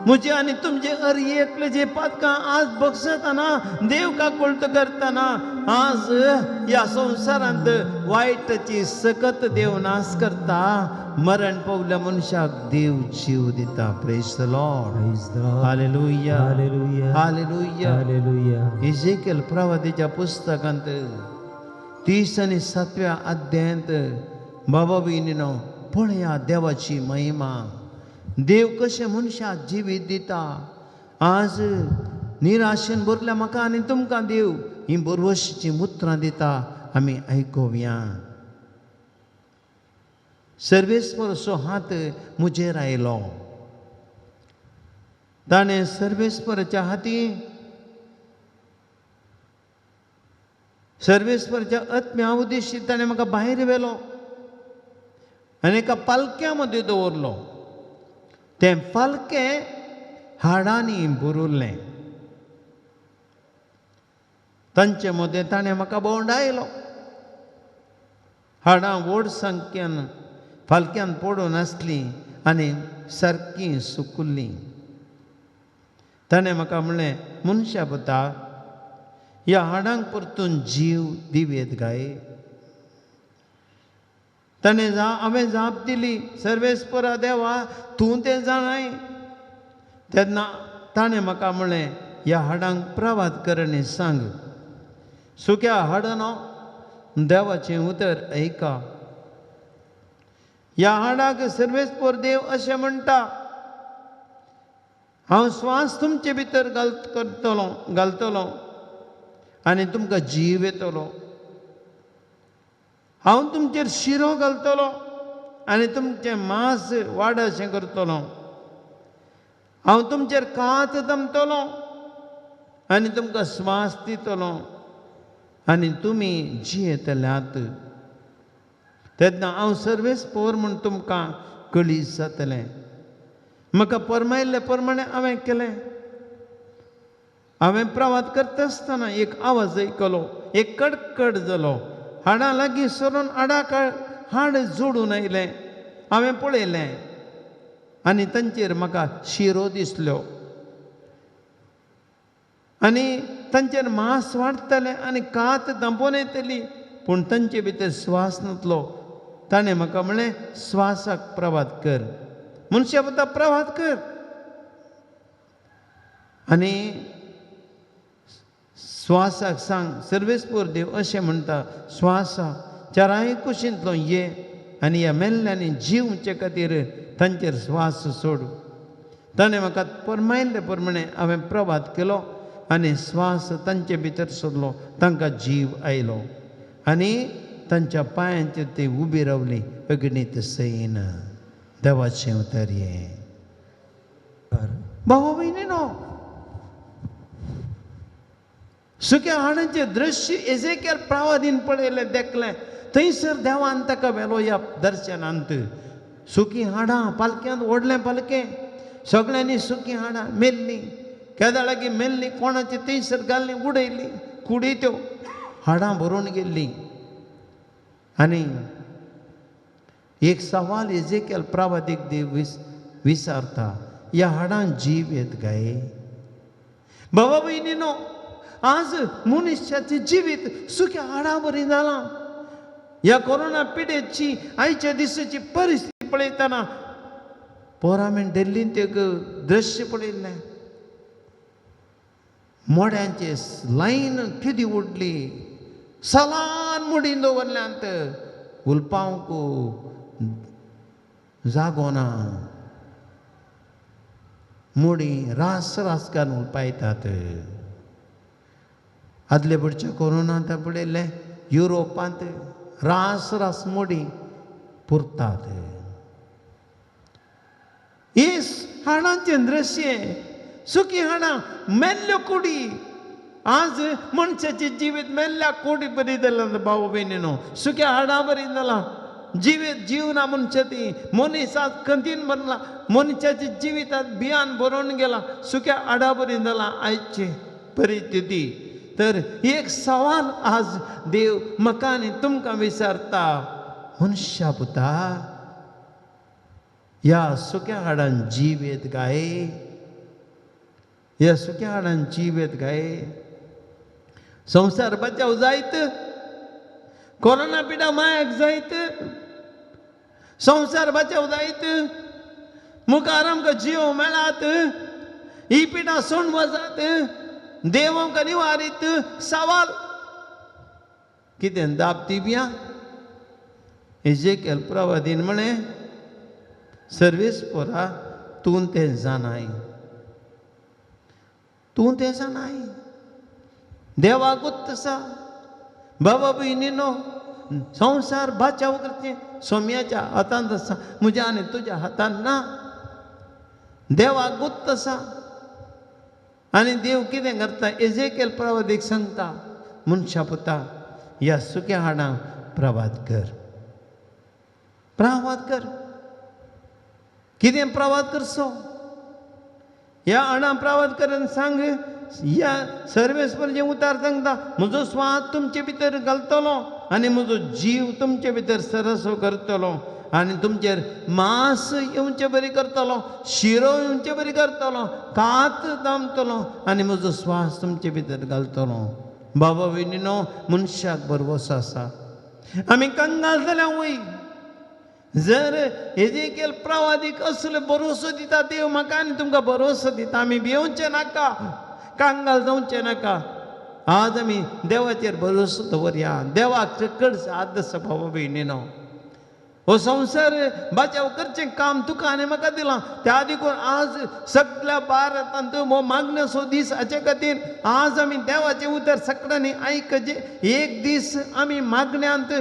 मुझे आणि तुमचे हर एकले जे पातकां आज बक्षताना देव का कोळत करताना आज या संसारांत वायटाची सकत देव नाश करता मरण पावल्या मनशाक देव जीव दिता प्रेज द लॉर्ड हालेलुया हालेलुया हालेलुया हालेलुया इजेकियल प्रवादीच्या पुस्तकांत 30 आणि 7व्या अध्यायांत बाबा भयणीनो पळया देवाची महिमा देव कशें मनशाक जिवीत दिता आज निराशेन भरल्या म्हाका आनी तुमकां देव ही बरवशीची मुत्रां दिता आमी आयकुया सर्वेस्परचो हात मुजेर आयलो ताणें सर्वेस्पराच्या हाती सर्वेस्पराच्या आत्म्या उद्देशी ताणें म्हाका भायर व्हेलो आनी एका पालक्या मदीं दवरलो तें पालकें हाडांनी भरिल्लें तांचे मदें ताणें म्हाका भोंवडायलो हाडां व्हड संख्येन फालक्यान पडून आसलीं आनी सारकीं सुकिल्लीं ताणें म्हाका म्हणलें मनशा पुता ह्या हाडांक परतून जीव दिवेत गाय हांवें जाप दिली सर्वेस्परा देवा तूं तें जाणाय तेन्ना ताणें म्हाका म्हणलें ह्या हाडांक प्रवाद कर आनी सांग सुक्या हाडानो देवाचें उतर ऐका ह्या हाडाक सर्वेस्पर देव अशें म्हणटा हांव स्वास तुमचे भितर घालतलो आनी तुमकां जीव येतलो हांव तुमचेर शिरो घालतलो आनी तुमचें मांस वाडशें करतलो हांव तुमचेर कात दमतलो आनी तुमकां स्वास दितलो आनी तुमी जियेतल्यात तेन्ना हांव सर्वेस्पर म्हूण तुमकां कळीस जातलें म्हाका परमायल्ले प्रमाणे हांवें केलें हांवें प्रवाद करता आसतना एक आवाज आयकलो एक कडकड जालो हाडां लागीं सरून हाडाक हाड जोडून आयलें हांवें पळयलें आनी तांचेर म्हाका शिरो दिसलो आनी तांचेर मांस वाडटलें आनी कात दांपोवन येतली पूण तांचे भितर स्वास नासलो ताणें म्हाका म्हणलें स्वासाक प्रवाद कर मनशा पुता प्रवाद कर आनी स्वासाक सांग सर्वेस्पर देव अशें म्हणटा स्वासा चाराय कुशींतलो ये आनी ह्या मेल्ल्यांनी जिवचे खातीर तांचेर स्वास सोड ताणें म्हाका परमायल्ले प्रमाणे हांवें प्रवाद केलो आनी स्वास तांचे भितर सोडलो तांकां जीव आयलो आनी तांच्या पांयांचेर ती उबी रावली अग्नीत सैन देवाचें उतर हें भावा भयणीनो सुक्या हाडांचे दृश्य एजेकेल प्रवादीन पळयलें देखलें थंयसर देवान ताका व्हेलो ह्या दर्शनांत सुकी हाडां पालक्यांत व्हडलें पालकें सगळ्यांनी सुकी हाडां मेल्लीं केदाळागी मेल्लीं कोणाची थंयसर घाल्लीं उडयलीं कुडी त्यो हाडां भरून गेल्लीं आनी एक सवाल एजेकेल प्रवादीक देव विचारता ह्या हाडांक जीव येत गाय बाबा भयणीनो आज मनुश्याचें जिवीत सुक्या हाडां बरी जालां ह्या कोरोना पिडेची आयच्या दिसाची परिस्थिती पळयतना पोरा हांवें दिल्लींत एक दृश्य पळयल्लें मोड्यांचे लायन किदी उडली सलान मोडीन दवरल्यांत उलपावंक जागो ना मोडी रास रास कान उलपायतात आदले बुडच्या कोरोनांत पळयल्लें युरोपांत रास रास मोडी पुरतात ही हाडांचें दृश्य सुकी हाडां मेल्ल्यो कुडी आज मनशाचें जिवीत मेल्ल्या कुडी बरी जालां भाव भयणीनो सुक्या हाडां बरी जालां जिवीत जीवना मनशाची मनीस आज कंदीन भरला मनशाच्या जिवितांत भियान भरून गेला सुक्या हाडां बरी जालां आयची परिस्थिती तर एक सवाल आज देव म्हाका आनी तुमकां विचारता मनशा पुता ह्या सुक्या हाडांत जीव येत गाय ह्या सुक्या हाडांत जीव येत गाय संवसार बचाव जायत कोरोना पिडा मायाक जायत संवसार बचाव जायत मुखार आमकां जीव मेळात ही पिडा सोडून वचात देव आमकां निवारीत सवाल कितें दाबती बिया एजेकेल प्रवादीन म्हणे सर्वेस पोरा तूं तें जाणाय तूं तें जाणाय देवाकूच आसा बाबा भयणीनो संवसार बचाव करचें सोम्याच्या हातांत आसा म्हज्या आनी तुज्या हातांत ना देवाकूच आसा आनी देव कितें करता एजेकेल प्रवादीक सांगता मनशा पुता ह्या सुक्या हाडांक प्रवाद कर कितें प्रवाद करचो ह्या हाडां प्रवाद करन सांग ह्या सर्वेस्पराचें उतार सांगता म्हजो स्वास तुमचे भितर घालतलो आनी म्हजो जीव तुमचे भितर सरसो करतलो आनी तुमचेर मांस येवचें बरी करतलो शिरो येवचें बरी करतलो कात दामतलो आनी म्हजो स्वास तुमचे भितर घालतलो बाबा भयणीनो मनशाक भरवोसो आसा आमी कंगाल जाल्यार वय जर एजेकेल प्रवादीक असलो भरोसो दिता देव म्हाका आनी तुमकां भरोसो दिता आमी भिवचें नाका कांगाल जावचें नाका आज आमी देवाचेर भरोसो दवरया देवाक चकड साथ आसा बाबा भयणीनो हो संवसार बचाव करचें काम तुका आनी म्हाका दिलां त्या देखून आज सगळ्या भारतांत हो मागण्याचो दीस हाचे खातीर आज आमी देवाचें उतर सगळ्यांनी आयकचें एक दीस आमी मागण्यांत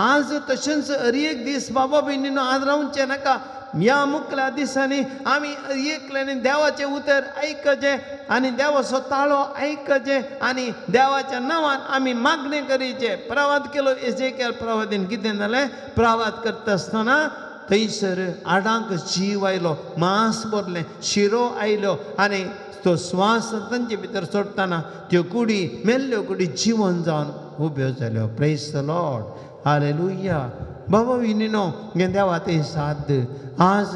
आज तशेंच एक दीस बाबा भयणीनो आज रावचें नाका ह्या मुखल्या दिसांनी आमी एकल्यानी देवाचें उतर आयकचें आनी देवाचो ताळो आयकचें आनी देवाच्या नांवान आमी मागणें करीचें प्रवाद केलो एजेकेल प्रवादीन कितें जालें प्रवाद करता आसतना थंयसर हाडांक जीव आयलो मांस भरलें शिरो आयलो आनी तो स्वास तांचे भितर सोडटाना त्यो कुडी मेल्ल्यो कुडी जिवन जावन उब्यो जाल्यो प्रेज द लॉर्ड हालेलुया बाबा भयणीनो देवा ते साथ आज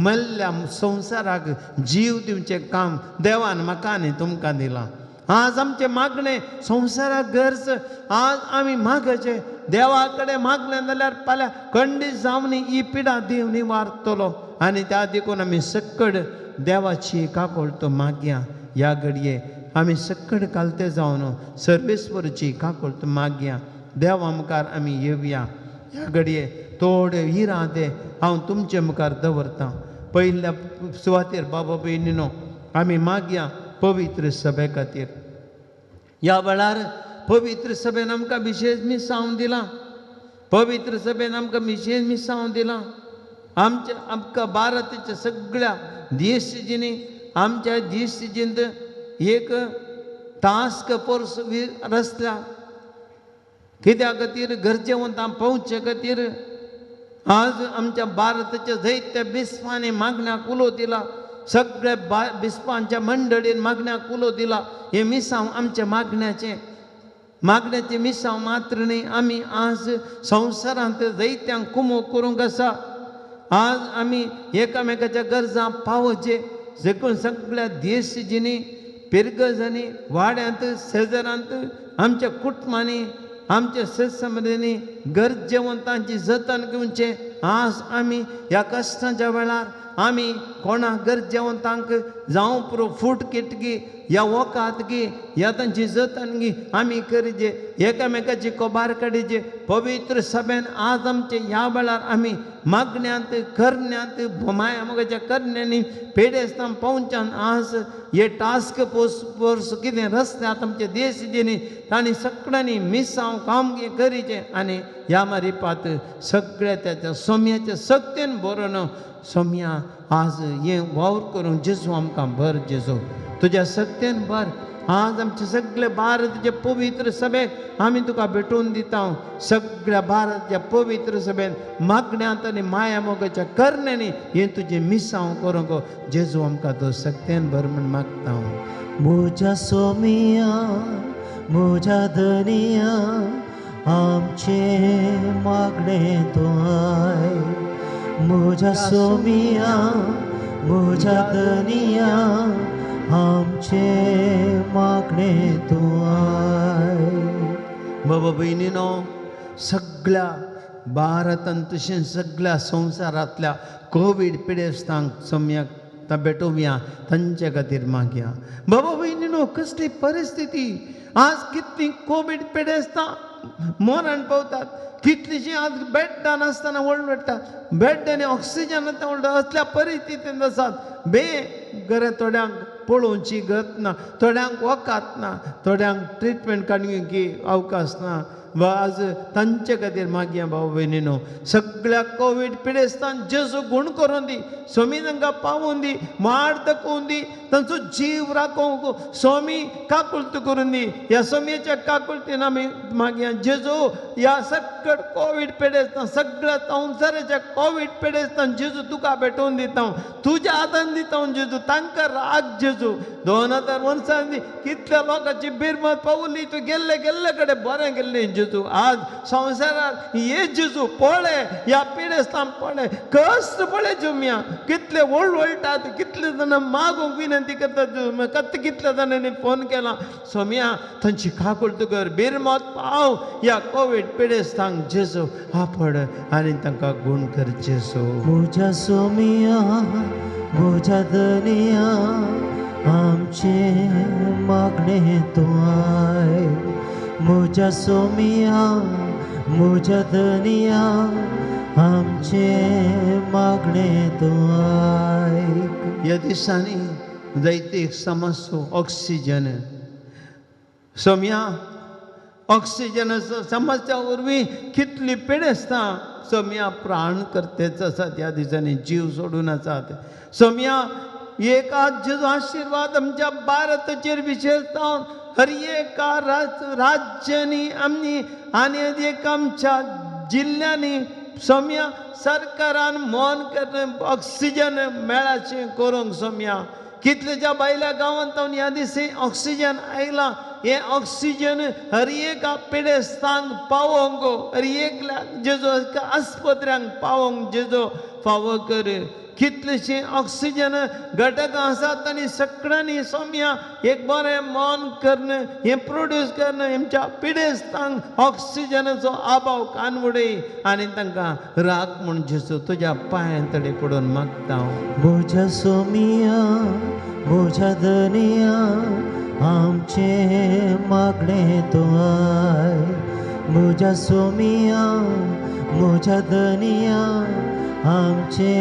मल्ल्या संवसाराक जीव दिवचें काम देवान म्हाका आनी तुमकां दिलां आज आमचें मागणें संवसाराक गरज आज आमी मागचें देवा कडेन मागलें जाल्यार फाल्यां खंडीत जावन ही पिडा देव निवारतलो आनी त्या देखून आमी सक्कड देवाची काकोळतो मागया ह्या घडये आमी सक्कड कालते जावन सर्वेस्वराची काकोळतो मागया देवा मुखार आमी येवया ह्या घडये थोडे हिरां ते हांव तुमचे मुखार दवरतां पयल्या सुवातेर बाबा भयणीनो आमी मागया पवित्र सभे खातीर ह्या वेळार पवित्र सभेन आमकां विशेश मिसांव दिलां पवित्र सभेन आमकां विशेश मिसांव दिलां आमकां भारताच्या सगळ्या दिवजांनी आमच्या दिवजांत एक टास्क फोर्स रचल्या कित्या खातीर गरजेवंतां पावचे खातीर आज आमच्या भारताच्या जायत्या बिस्पांनी मागण्याक उलो दिला सगळ्या बिस्पांच्या मंडळीन मागण्याक उलो दिला हे मिसांव आमच्या मागण्याचे मिसांव मात्र न्ही आमी आज संवसारांत जायत्यांक कुमो करूंक आसा आज आमी एकामेकाच्या गरजां पावोवचे देखून सगळ्या देशजींनी पिरगजांनी वाड्यांत शेजारांत आमच्या कुटुंबांनी आमच्या शेतसमृद्धींनी गरजेवंतांची जतन घेवचे आज आमी ह्या कश्टाच्या वेळार आमी कोणा गरजेवंतांक जावं पुरो फूड किट गी या वोकात गी या तांची जतन गी आमी करचे एकामेकाची कोबार काडचे पवित्र सभेन आज आमचे ह्या वेळार आमी मागण्यांत करण्यांत माया मोगाच्या करण्यांनी पेडेस्तां पावच्यान आज हे टास्क फोर्स कितें रस्त्यांत आमच्या देशजींनी तांणी सगळ्यांनी मिसांव काम करीचे आनी ह्या मारिपात सगळ्या त्याच्या सोम्याच्या सक्तीन बरोवन सोम्या आज हे वावर करूंक जेजू आमकां भर जेजू तुज्या सक्तीन भर आज आमचे सगळे भारताचे पवित्र सभेक आमी तुका भेटून दिता सगळ्या भारताच्या पवित्र सभेन मागण्यांत आनी माया मोगाच्या करण्यांनी हे तुजें मिसांव करूंक जेजू आमकां तो सक्तीन भर म्हूण मागता म्हज्या सोमिया म्हज्या धनिया आमचे मागणे तूं आय म्हज्या सोमिया म्हज्या धनिया आमचे मागणे तूं आय बाबा भयणीनो सगळ्या भारतांत तशें सगळ्या संवसारांतल्या कोवीड पिडेस्तांक सम्यक भेटोवया तांचे खातीर मागया बाबा भयणीनो कसली परिस्थिती आज कितलीं कोवीड पिडेस्तां मरण पावतात कितलींशीं आज बेड्डां नासतना वळटात बेड्डांनी ऑक्सिजन वळटा असल्या परिस्थितींत आसात घरा थोड्यांक पळोवची गत ना थोड्यांक वकात ना थोड्यांक ट्रिटमेंट काडूंक अवकाश ना वा आज तांचे खातीर मागया भाव भयणीनो सगळ्या कोवीड पिडेस्तांक जेजू गुण करून दी स्वामी तांकां पावोवन दी माड दाखोवन दी तांचो जीव राखोवंक स्वामी काकुळट करून दी ह्या स्वामीच्या काकुळटीन आमी मागया जेजू ह्या सगळ्या कोवीड पिडेस्तांक सगळ्या संवसाराच्या कोवीड पिडेस्तांक जेजू तुका भेटोवन दिता तुज्या हातान दिता जेजू तांकां राग जेजू 2000 वर्सांनी कितल्या लोकांची बिरमत पावली तूं गेल्ले कडेन बरें गेल्लें जेजू आज संवसारांत हे जेजू पळय ह्या पिडेस्तांक पळय कश्ट पळय जुम्या कितले वळटात कितले जाण मागूंक विनंती करतात कितल्या जाणांनी फोन केला सोम्या तांची काकुळट कर बिरमत पाव ह्या कोवीड पिडेस्तांक जेजू आपड आनी तांकां गुण कर जेजू म्हज्या सोमिया म्हज्या धनिया आमचे मागणे तूं आय म्हज्या सोमिया म्हज्या धनिया आमचे मागणे तूं आय ह्या दिसांनी जायते समस्या ऑक्सिजन सोम्या ऑक्सिजनाचो समस्या वरवीं कितली पिडेस्तां सोम्या प्राण करतेच आसात ह्या दिसांनी जीव सोडून आसात सोम्या एका जेजू आशिर्वाद आमच्या भारताचेर विशेषतावन हर एका राज्यांनी आनी एक आमच्या जिल्ल्यांनी सोम्या सरकारान मोन करून ऑक्सिजन मेळाचें करूंक सोम्या कितलेच्या भायल्या गांवांत ह्या दिसी ऑक्सिजन आयला हे ऑक्सिजन हर एका पिडेस्तांक पावोवंक हर एकल्या जेजो आस्पत्र्यांक पावोवंक जेजो फावो कर कितलेशे ऑक्सिजन घटक आसात आनी सगळ्यांनी सोम्या एक बरें मन करणं हें प्रोड्यूस करणं हेंच्या पिडेस्तांक ऑक्सिजनाचो अभाव कानवडय आनी तांकां राख म्हूण जेजू तुज्या पांयां तडे पडून मागता म्हज्या सोमिया म्हज्या धनिया आमचे मागणे तूं आय म्हज्या सोमिया म्हज्या धनिया आमचे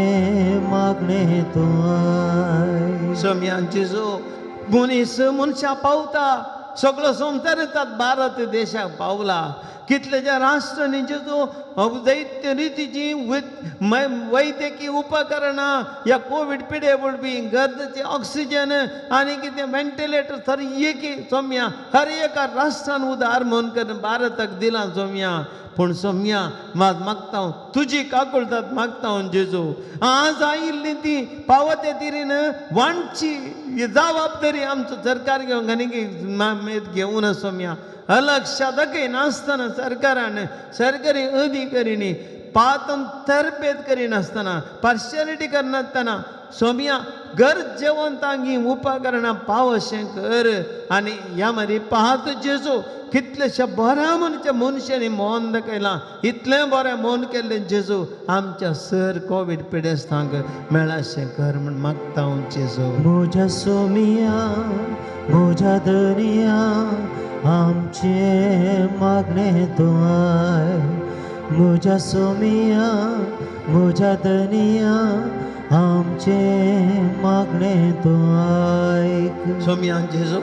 मागणे तूं आय सोम्या जेजू मनीस मनशां पावता सगळो संवसार भारत देशाक पावला कितल्याच्या राष्ट्रांनी जेजो दैत्य रितीची वैद्यकीय उपकरणां या कोविड पिडे पडपी गरजेचे ऑक्सिजन आनी कितें व्हेंटिलेटर तर एकी सोम्या हर एका राष्ट्रान उदार म्हणून करून भारताक दिला सोम्या पूण सोम्या मागता हांव तुजी काकुळटात मागता हांव जेजू आज आयिल्ली ती पावते तिरीन वांडची जबाबदारी आमचो सरकार घेवंक आनी घेवून सोम्या अलक्षातकय नासतना सरकारान सरकारी अधिकाऱ्यांनी पातम तरबेद करिनासतना पार्शियलिटी करनासतना सोम्या गरजेवंतांगी उपकरणां पावशें कर आनी ह्या मरे पाहत जेजू कितलेशे बऱ्या मनशांनी मौन दाखयलां इतलें बरें मौन केल्लें जेजू आमच्या सर कोविड पिडेस्तांक मेळाशें कर म्हूण मागता हांव जेजू म्हज्या सोमिया म्हज्या दर्या आमचे मागणे तूं आय म्हज्या सोमिया म्हज्या दर्या आमचे मागणे तूं आयक सोम्या जेजू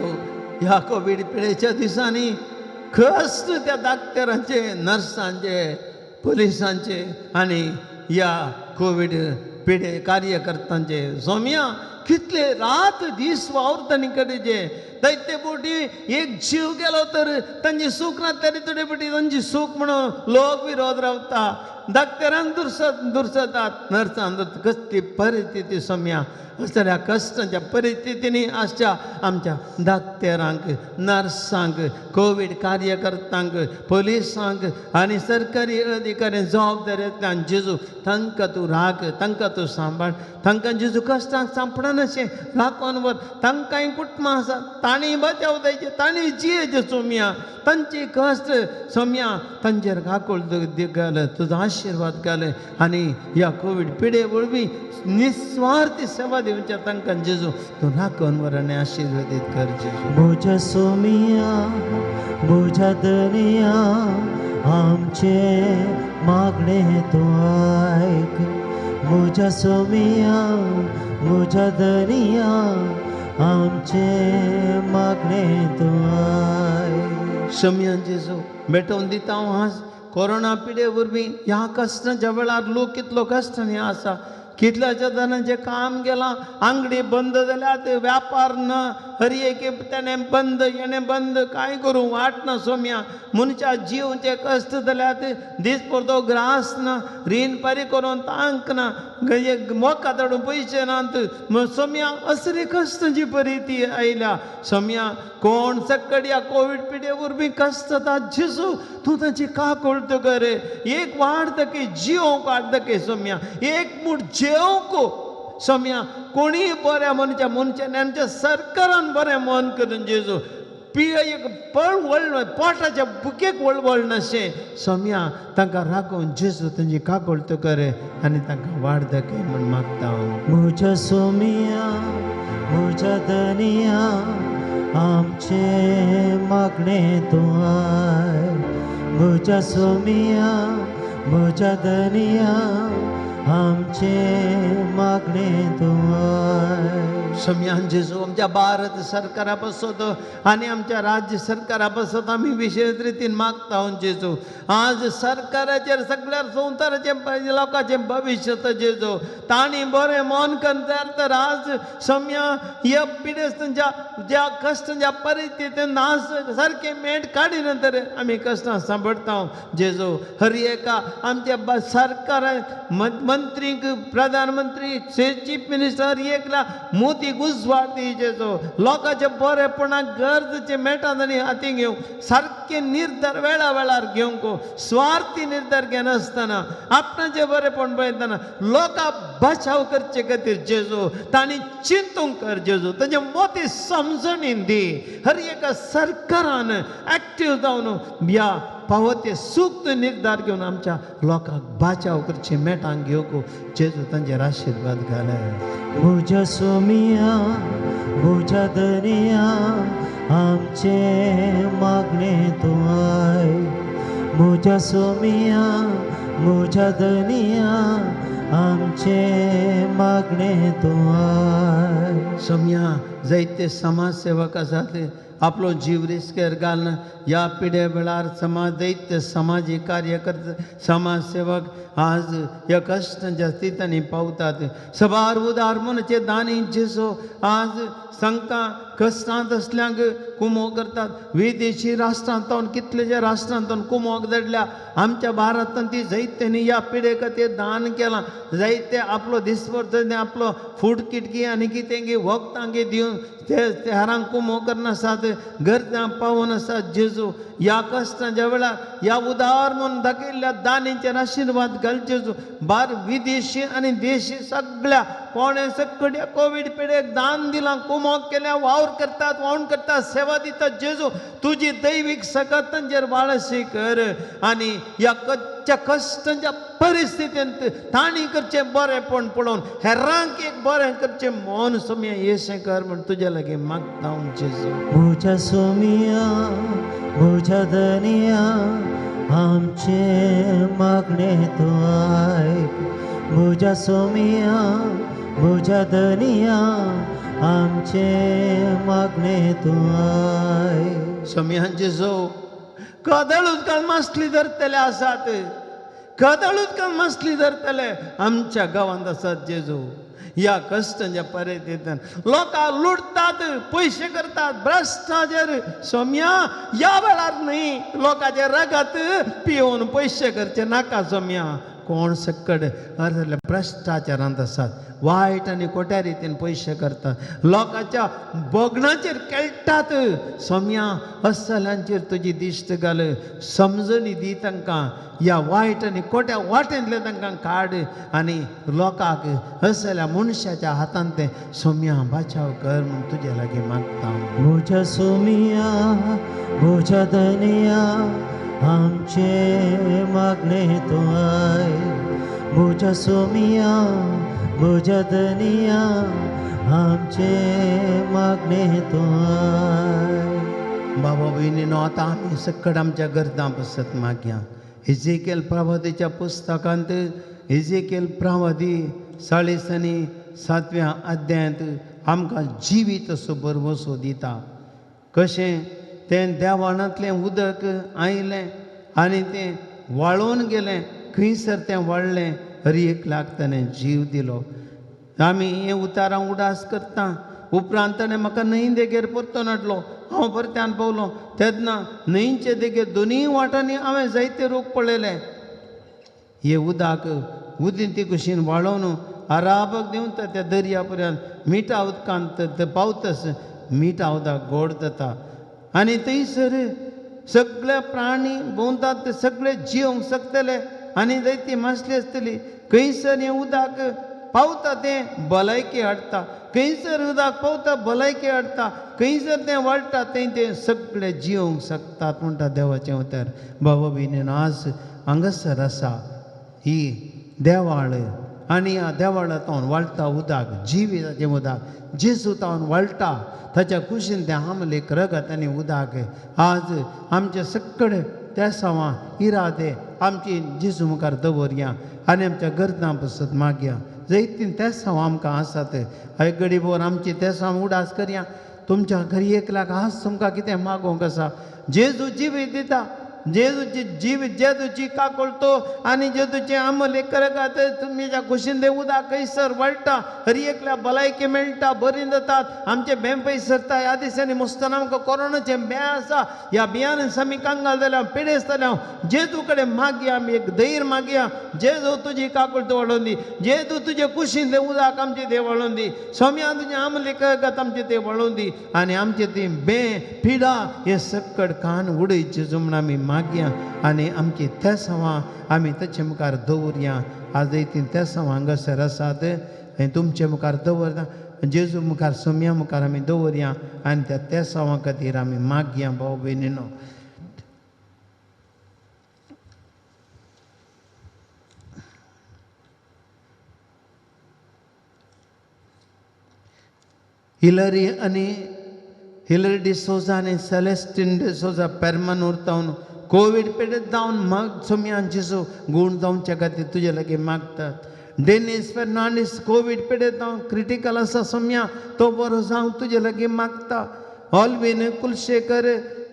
ह्या कोविड पिडेच्या दिसांनी कश्ट त्या डाक्टरांचे नर्सांचे पुलिसांचे आनी ह्या कोविड पिडे कार्यकर्त्यांचे सोम्या कितले रात दीस वावरतानी कडेचे दैत्य पोटी एक जीव गेलो तर तांची सूख ना तरी तरी पटी तांची सूख म्हणून लोक विरोध रावता डाक्टरांक दुरसतात नर्सांक कसली परिस्थिती सोम्या असल्या कश्टांच्या परिस्थितींनी आसच्या आमच्या डाक्टरांक नर्सांक कोविड कार्यकर्त्यांक पुलिसांक आनी सरकारी अधिकाऱ्यांक जबाबदारींतल्यान जेजू तांकां तूं राख तांकां तूं सांबाळ तांकां जेजू कश्टांक सांपडनाशें राखोन वर तांकांय कुटुंबां आसा तांणी बचाव जायचे तांणी जियेचे सोम्या तांची कश्ट सोम्या तांचेर काकूळ घाल तुजो आशिर्वाद घाल आनी ह्या कोविड पिडे वरवीं निस्वार्थी सेवा दिवच्या तांकां जेजू तूं राखोन वर आनी आशिर्वादीत कर जेजू म्हज्या सोमिया म्हज्या दर्या आमचे मागणे तूं आयक म्हज्या सोमिया म्हज्या दर्या आमचे मागणे तूं आयक सोम्या जेजू भेटोवन दिता हांव आज कोरोना पिडे वरवीं ह्या कश्टांच्या वेळार लोक कितलो कश्टांनी आसा कितल्याच्या जणांचें काम गेलां आंगडी बंद जाल्यात व्यापार ना हर एक तेणें बंद हेणें बंद कांय करूं वाटना सोम्या मनशा जीवचे कश्ट जाल्यात दीस परतो ग्रास ना रीण फारीक करून तांक ना मोका धाडून पयशे नात सोम्या असली कश्टांची परिस्थिती आयल्या सोम्या कोण सकड या कोविड पिडे वरवीं कश्ट जाता जेजू तूं ताची काकूळट कर एक वाड दके जियोंक वाड दके सोम्या एक मूठ जेवंक सोम्या कोणी बऱ्या मनशान आमच्या सरकारान बरें मन करून जेजू एक पळ वळ पोटाच्या बुकेक वळवळ नाशें सोम्या तांकां राखोवन जेजू तांची काकूळट कर आनी तांकां वाड दाखय म्हूण मागता हांव म्हज्या सोमिया म्हज्या दर्या आमचे मागणे तूं आय म्हज्या सोमिया म्हज्या दर्या आमचे मागणे तूं आय सोम्या जेजू आमच्या भारत सरकारा पासत आनी आमच्या राज्य सरकारा पासत आमी विशेष रितीन मागता हांव जेजू आज सरकाराचेर सगळ्या संवसाराचे लोकांचें भविश्य जेजू तांणी बरें मन करता तर आज सोम्या ह्या पिडेस्तांच्या ज्या कश्टांच्या परिस्थितीन नास सारकें मेट काडी नंतर आमी कश्टां सांबाळटा जेजू हर एका आमच्या सरकार मंत्रीक प्रधानमंत्री चीफ मिनिस्टर एकला मोदी गुजवाड दी जेजू लोकांचे बरेपणाक गरजेचे मेटात आनी हाती घेवंक सारके निर्धार वेळा वेळार घेवंक स्वार्थी निर्धार घेनासतना आपणाचें बरेपण पळयतना लोकां बचाव करचे खातीर जेजू तांणी चिंतूंक कर जेजू तांचे मोती समजणीन दी हर एका सरकारान एक्टीव जावन ह्या पावते सूक्त निर्धार घेवन आमच्या लोकांक बचाव करचे मेटांक घेवंक जेजू तांचेर आशिर्वाद घाल म्हज्या सोमिया म्हज्या दर्या आमचे मागणे तूं आय म्हज्या सोमिया म्हज्या दर्या आमचे मागणे तूं आय सोम्या जायते समाजसेवक आसात आपलो जीव रिस्केर घालून ह्या पिढे वेळार समाज दैत्य सामाजीक कार्यकर्ते समाजसेवक आज ह्या कश्टांच्या स्थितांनी पावतात सबार उदार मनचे दानी जेसो आज सांगता कश्टांत असल्यांक कुमो करतात विदेशी राष्ट्रांतून कितलेशे राष्ट्रांतून कुमोक दडल्या आमच्या भारतांत ती जायत्यांनी ह्या पिढे खातीर दान केलां जायते आपलो दिसभर आपलो फूड किटकी आनी कितें वखदांगे दिवन ते हारांक कुमो करना आसात गरजां पावोन आसात जेजू ह्या कश्टांच्या वेळार ह्या उदार म्हणून दाखयल्ल्या दानींचेर आशिर्वाद घाल जेजू भार विदेशी आनी देशी सगळ्या कोणे सकट कोविड पिडेक दान दिलां कुमोक केल्या वावर करतात वावण करतात सेवा दितात जेजू तुजी दैवीक सकत तांचेर वाळशी कर आनी ह्या कच्च्या कश्टांच्या परिस्थितींत तांणी करचें बरेंपण पळोवन हेरांक एक बरें करचें मन सोम्या येशें कर म्हण तुजे लागीं मागता हांव जेजू म्हज्या सोमिया म्हज्या धनिया आमचे मागणे तूं आयक म्हज्या सोमिया म्हज्या धनिया आमचे मागणे तूं आयक सोम्या जेजू कदळ उदकांत मासली धरतले आसात कदळ उदकांत मासली धरतले आमच्या गांवांत आसात जेजू ह्या कश्टांच्या परिस्थितींत लोकां लुटतात पयशे करतात भ्रश्टाचार सोम्या ह्या वेळार न्ही लोकांचे रगत पिवून पयशे करचे नाका सोम्या कोण सकट जाल्यार भ्रश्टाचारांत आसात वायट आनी खोट्या रितीन पयशे करतात लोकांच्या बोगणाचेर खेळटात सोम्या अस्सलांचेर तुजी दिश्ट घाल समजणी दी तांकां ह्या वायट आनी खोट्या वाटेंतले तांकां काड आनी लोकांक असल्या मनशाच्या हातांत ते सोम्या बचाव कर म्हूण तुजे लागीं मागता म्हज्या सोमिया म्हज्या धनिया आमचे मागणे तूं आयक म्हज्या सोमिया म्हज्या धनिया आमचे मागणे तूं आयक बाबा भयणीनो आतां आमी सकट आमच्या गरजां पसत मागया इजेकेल प्रवादीच्या पुस्तकांत इजेकेल प्रवादी 7व्या अध्यायांत आमकां जिवीत असो बरवसो दिता कशें तें देवाणांतलें उदक आयलें आनी तें वाळून गेलें खंयसर तें वाळ्ळें हरएक ताणें जीव दिलो आमी हें उतारां उडास करता उपरांत ताणें म्हाका न्हंय देगेर परतून हाडलो हांव परत्यान पावलो तेन्ना न्हंयचे देगेर दोनूय वाटांनी हांवें जायते रूख पळयले हे उदक उदिंती कुशीन वाळोवन आराबक दिवन त्या दर्या पर्यंत मिठा उदकांत ते पावतस मिठा उदक गोड जाता आनी थंयसर सगळे प्राणी भोंवतात ते सगळे जिवंक शकतले आनी जायती मासली आसतली खंयसर हें उदक पावता तें भलायकी हाडटा खंयसर उदक पावता भलायकी हाडटा खंयसर तें वाडटा तें सगळे जिवंक शकतात म्हणटा देवाचें उतर बाबा भयणीन आज हांगासर आसा ही देवाळ आनी ह्या देवाळांतून वाळटा उदक जिविताचें उदक जेजू तावन वाळटा ताच्या कुशीन तें आमलेक रगत आनी उदक आज आमचे सकड त्या सावां इरादे आमची जेजू मुखार दवरया आनी आमच्या गरजां पसत मागया जैतीन त्या सावां आमकां आसात हय गडीभर आमची त्या सावां उडास करया तुमच्या घरी एक लाख आज तुमकां कितें मागोवंक आसा जेजू जिवीत दिता जेजूची जीव जेजूची काकोळतो आनी जेजूचे आमले करगात तुमच्या कुशीन तें उदक खंयसर वळटा हर एकल्या भलायकी मेळटा बरी जातात आमचे बेंपय सरता ह्या दिसांनी मुस्तना आमकां कोरोनाचें बें आसा ह्या बियान आमी कांगाल जाल्यार पिडेसतले हांव जेजू कडेन मागया आमी एक धैर्य मागया जेजू तुजी काकोळत वळोवन दी जेजू तुजे कुशीन तें उदक आमचें तें वळोवन दी सोम्या तुजें आमले करगात आमचें तें वळोवन दी आनी आमचें ती बें पिडा हे सकट कान उडय जेजू म्हण आमी मागया आनी आमची त्या सावां आमी ताचे मुखार दवरया आज तीन त्या सावां हांगासर आसात तुमचे मुखार दवरता जेजू मुखार सोम्या मुखार आमी दवरया आनी त्या सावां खातीर आमी मागया भाव भयणीनो हिलरी डिसोजा आनी सेलेस्टीन डिसोजा पेरमानूर तावन कोविड पिडेत जावन माग सोम्यान जेजू गूण जावचे खातीर तुजे लागीं मागतात डेनिस फर्नांडीस कोविड पिडेता क्रिटिकल आसा सोम्या तो बरो जावंक तुजे लागीं मागता. ऑल्वीन कुलशेकर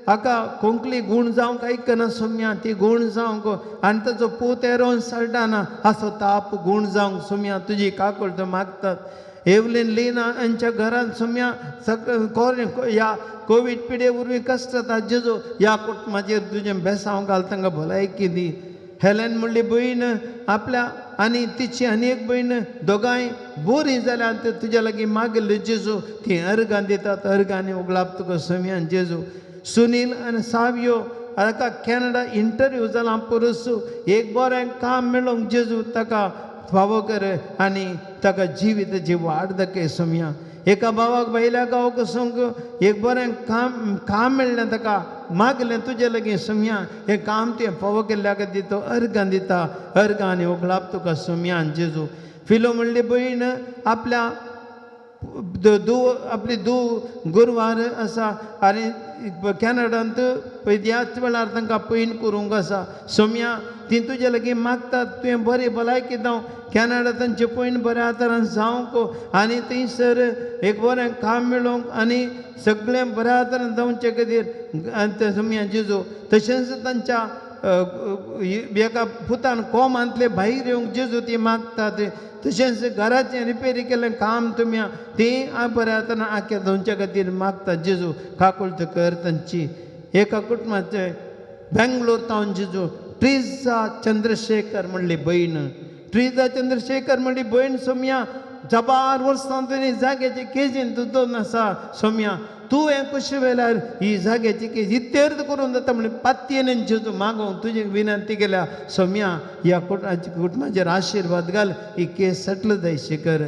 हाका कोंकणी गूण जावंक आयकना सोम्या ती गूण जावंक आनी ताचो पूत एरोन सल्टाना असो ताप गूण जावंक सोम्या तुजी काकूळट मागतात. एवलीन लिना यांच्या घरात सोम्या या कोविड पिडे वरवीं कश्ट जाता जेजो ह्या कुटुंबाचेर तुजें बेसांव घाल तांकां भलायकी दी. हेलेन म्हणली भयण आपल्या आनी तिची आनी एक भयण दोगांय बरी जाल्यार ते तुज्या लागीं मागिल्ली जेजू ती अर्गां दितात अर्गांनी उगलाप तुका सोम्यान जेजू. सुनील आनी सावियो हाका कॅनडा इंटरव्यू जाला परसू एक बरें काम मेळोंक जेजू ताका फावो कर आनी ताका जिविताची वाड दाखय सोम्या. एका भावाक भायल्या गांवाक वचूंक एक बरें काम मेळ्ळें ताका मागलें तुजे लागीं सोम्या हें काम तें फावो केल्ल्या खातीर तो अर्गां दिता अर्गां आनी ओगलाप तुका सोम्यान जेजू. फिलो म्हणली भयण आपल्या आपली गुरवार आसा आनी कॅनडांत त्याच वेळार तांकां पैन करूंक आसा सोम्या ती तुजे लागीं मागतात तुवें बरी भलायकी जावं कॅनडा तांचे पैन बऱ्या तरान जावंक आनी थंयसर एक बरें काम मेळोवंक आनी सगळें बऱ्या तरान जावचे खातीर सोम्या जेजू. तशेंच तांच्या एका पुतान कोमांतले भायर येवंक जेजू ती मागतात. तशेंच घराचें रिपेरी केल्लें काम तुमी तें बऱ्या तरान आख्या जावचे खातीर मागतात जेजू काकूळट कर तांची. एका कुटुंबाचे बेंगलोर तावन जेजू ट्रिजा चंद्रशेखर म्हणली भयण ट्रिजा चंद्रशेखर म्हणली भयण सोम्या जबार वर्सां तुवें जाग्याची केजीन दोन आसा सोम्या तूं हें कशें वेल्यार ही जाग्याची केज इत्यर्थ करून जाता म्हणलें पातयेन जेजू मागोवंक तुजी विनंती केल्या सोम्या ह्या कुटुंबाचेर आशिर्वाद घाल ही केस सटल जायशी कर.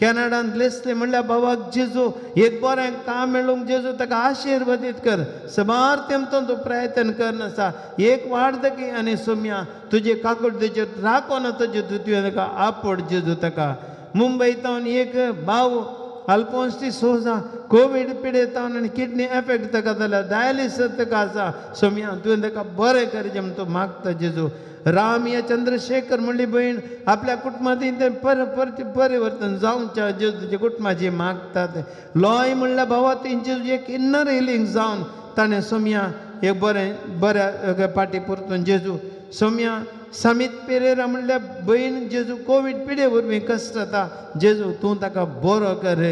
कॅनडांत लेसले म्हणल्यार भावाक जेजू एक बरें काम मेळोवंक जेजू ताका आशिर्वादीत कर सबार तेमतो तूं प्रयत्न करनासा एक वाड दकी आनी सोम्या तुजे काकूळटेचेर राखोन तुजे तुवें ताका आपड जेजू ताका. मुंबयतावन एक भाव अल्फोन्स डी सोजा कोविड पिडेतावन आनी किडनी एफेक्ट ताका जाल्यार डायलिसीस ताका आसा सोम्या तुवें ताका बरें कर जें तूं मागता जेजू. राम या चंद्रशेखर म्हणली भयण आपल्या कुटुंबांत परिवर्तन जावंच्या जेजूचे कुटुंबाची मागतात. लॉय म्हणल्या भावा तेंचे एक इन्नर हिलींग जावन ताणें सोम्या एक बऱ्या पाटी परतून जेजू. सोम्या समीत पेरेरा म्हणल्यार भयण जेजू कोविड पिडे वरवीं कश्ट जाता जेजू तूं ताका बरो कर.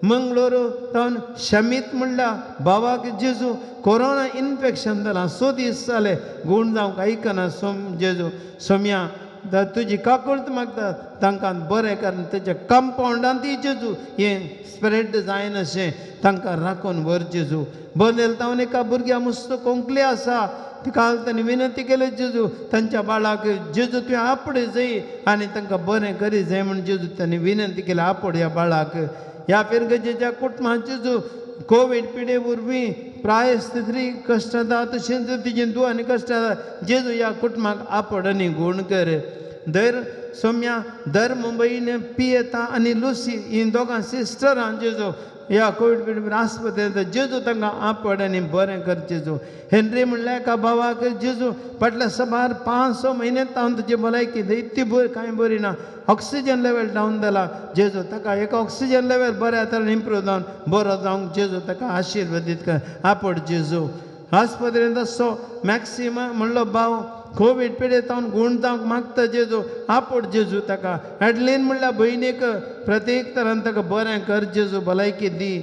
मंगळूरू तावन शमीत म्हणल्यार भावाक जेजू कोरोना इन्फेक्शन जालां 6 दीस जाले गूण जावंक आयकना जेजू सोम्या तुजी काकूळट मागतात तांकां बरें कर तेच्या कंपाउंडांत ती जेजू हें स्प्रेड जायना अशें तांकां राखून व्हर जेजू. बंदेल तावन एका भुरग्या मस्त कोंकली आसा काल तांणी विनंती केली जेजू तांच्या बाळाक जेजू तुवें आपडे जाय आनी तांकां बरें करी जाय म्हण जेजू तांणी विनंती केली आपड ह्या बाळाक. ह्या पिरगेच्या कुटुंबांत जेजू कोविड पिडे वरवीं प्रायस्थिती कश्ट जाता तशेंच तिजें दुख आनी कश्ट जाता जेजू ह्या कुटुंबाक आपड आनी गूण कर. दर सोम्या दर मुंबईन पियेता आनी लुसी ही दोगां सिस्टरां जेजू ह्या कोविड पिडे आस्पत्रेंत जेजू तांकां आपड आनी बरें कर जेजू. हेनरी म्हणल्यार एका भावाक जेजू फाटल्या सबार 5-6 म्हयने तावन तुजी भलायकी इतली कांय बरी ना ऑक्सिजन लेवल डावन जाला जेजू ताका एक ऑक्सिजन लेवल बऱ्या तरेन इम्प्रूव जावन बरो जावंक जेजू ताका आशिर्वादीत कर आपड जेजू. आस्पत्रेंत असो मॅक्सिमा म्हणलो भाव कोविड पिडेत तावन गूण जावंक मागता जेजू आपड जेजू ताका. एडलीन म्हणल्यार भयणीक प्रत्येक तरान ताका बरें कर जेजू भलायकी दी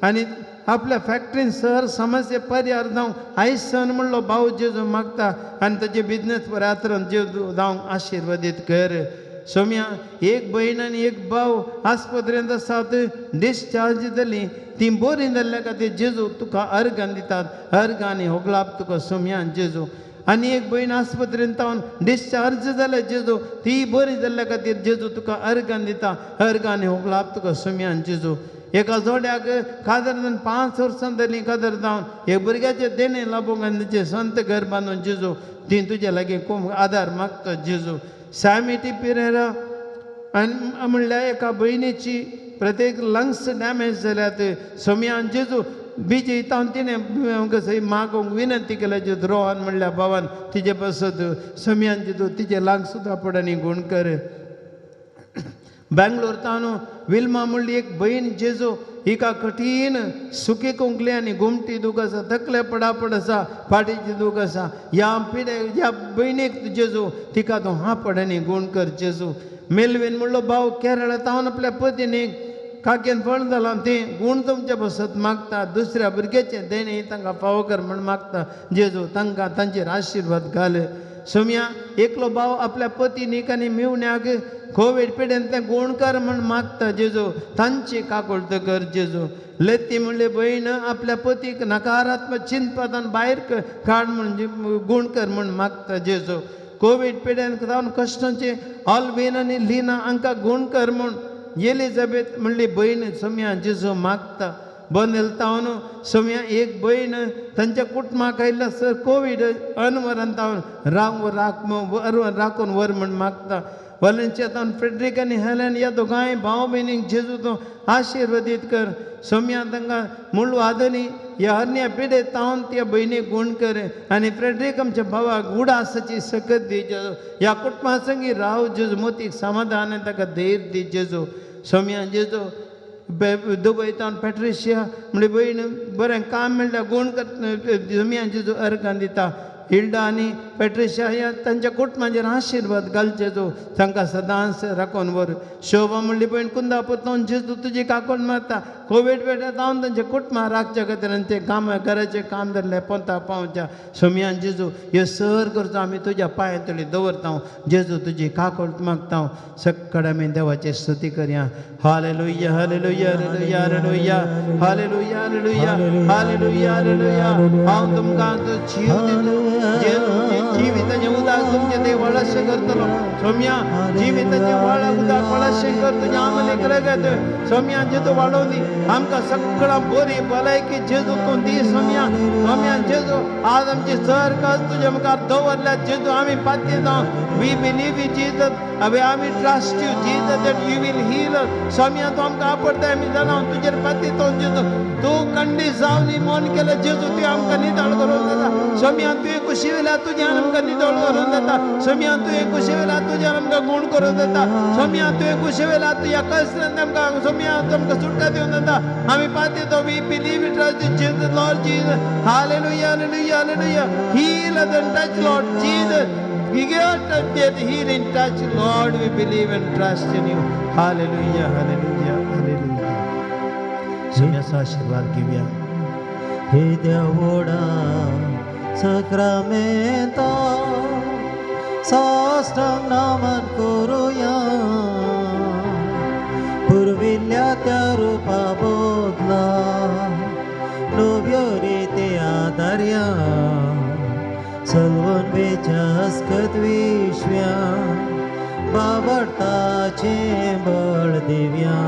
आनी आपल्या फॅक्टरीन सर समस्या परिहार जावंक आयसन म्हणलो भाव जेजू मागता आनी ताजे बिजनेस बऱ्या तरेन जेजू जावंक आशिर्वादीत कर. सोम्या एक भयण आनी एक भाव आस्पत्रेंत आसात डिस्चार्ज जाली ती बरी जाल्ल्या खातीर जेजू तुका अर्गां दितात अर्गां आनी होगलाप तुका सोम्यान जेजू. आनी एक भयण आस्पत्रेंत तावन डिस्चार्ज जाल्या जेजू ती बरी जाल्ल्या खातीर जेजू तुका अर्गां दिता अर्गां आनी होगलाप तुका सोम्यान जेजू. एका जोड्याक कादर जावन 5 वर्सां जालीं कादर जावन एक भुरग्याचे देणे लाभूंक आनी तेचें संत घर बांदून जेजू ती तुजे लागीं खूब आदार मागता जेजू. सॅमिटी पिरेरा आनी म्हणल्यार एका भयणीची प्रत्येक लंग्स डॅमेज जाल्यात सोम्यान जेजू बीजे तावन तिणें मागोवंक विनंती केल्या जेजू. रोहन म्हणल्यार भावान तिजे बसत सोम्यान जेजू तिचे लांग सुद्दां पड आनी गूण कर. बँगलोर तानू विल्मा म्हणली एक बहीण जेजो हिका कठीण सुकी कुंकली आनी घुमटी दूख आसा तकले पडापड आसा फाटीची दूख आसा ह्या बहिणीक जेजू तिका तूं हा पडनी गुण कर जेजू मेलवेन म्हणलो भाव केरळा तावन आपल्या पत्नीक काकेन फळ जालां तें गुण तुमच्या बसत मागता दुसऱ्या भुरग्याचें देणे तांकां फावो कर म्हण मागता जेजू तांकां तांचेर आशिर्वाद घाल सोम्या एकलो भाव आपल्या पत्नीक आनी मेवण्याक कोवीड पिडेन तें गुण कर म्हण मागता जेजू तांची काकुळट कर जेजू लेती म्हणले भयण आपल्या पतीक नकारात्मक चिंतपातान भायर काड म्हणजे गुण कर म्हण मागता जेजू कोवीड पिडेन जावन कश्टांचे ऑलबीन आनी लिना हांकां गुण कर म्हण एलिझाबेथ म्हणली भयण सोम्या जेजू मागता बंदेल तावन सोम्या एक भयण तांच्या कुटुंबाक आयिल्लो सर कोवीड अनवरान तावन राखून वर म्हण मागता वलेंच्या तावन फ्रेडरिक आनी हेलेन ह्या दोगांय भाव भयणीक जेजू तूं आशिर्वादीत कर सोम्या तांकां मूळ वादनी ह्या हरण्या पिडे तावन त्या भयणीक गुण कर आनी फ्रेडरिक आमच्या भावाक उडासाची सकत दी जेजू ह्या कुटुंबा संगी राव जेजू मोतीक समाधान आनी ताका धैर्य दी जेजू सोम्या जेजू दुबय तावन पॅट्रिशिया म्हणजे भयण बरें काम मेळटा गुण कर सोम्या जेजू अर्गां दिता हिल्डा आनी पॅट्रिशिया ह्या तांच्या कुटुंबाचेर आशिर्वाद घाल जेजू तांकां सदांच राखून वर शोभा म्हणली भयण कुंदा पुतोवन जेजू तुजी काकोण मारता कोवीड पेटा जावन तांच्या कुटुंबाक राखच्या खातीर आनी ते काम घराचें काम धरलें पोंता पावच्या सोम्यान जेजू हे सर करता आमी तुज्या पांया तळी दवरता जेजू तुजी काकोळ मागता सक्कड आमी देवाची स्तुती करया hallelujah hallelujah hallelujah hallelujah hallelujah hallelujah hallelujah hallelujah हांव तुमकां जीव दिलो जिविताचें उदक तुमचें देव वळाशें करतलो सोम्या जिविताचें उदक वळाशें कर तुज्या आमलेक रगत सोम्या जेजू वाडोवनी आमकां सगळां बरी भलायकी जेजू तूं दी सोम्या सोम्या जेजू आज आमची सर कस तुज्या मुखार दवरल्या जेजू आमी पाती जावन वी बिलीव इन जीसस अबे आमी trust you Jesus that you will heal सोम्या तूं आमकां आपडटाय आमी जाणा तुजेर पाती तो जेजू तूं खंडी जावनी मन केलें जेजू तुवें आमकां नितळ करून दिता सोम्या तुवें कुशी वेल्यार तुज्यान आमकां नितळ करून दिता सोम्या तुवें कुशी वेल्यार तुज्यान आमकां गुण करून दिता सोम्या तुवें कुशी वेल्यार तुज्या कश्टांत आमकां सोम्या आमकां सुटका दिवन दिता आमी पाती तो we believe in trust in Jesus Lord Jesus hallelujah hallelujah hallelujah heal and touch Lord Jesus We get that healing touch, Lord. We believe and trust in you. Hallelujah, hallelujah, hallelujah. सोम्याचा आशीर्वाद घेऊया हे देवोडा सक्रामेंता साष्टांग नमन करूया पुरविल्ल्या त्या रूपा बोधला नव्यो रीते आदार्या सलवून बेचास्कत विश्व्या बाबडताचे बळ दिव्या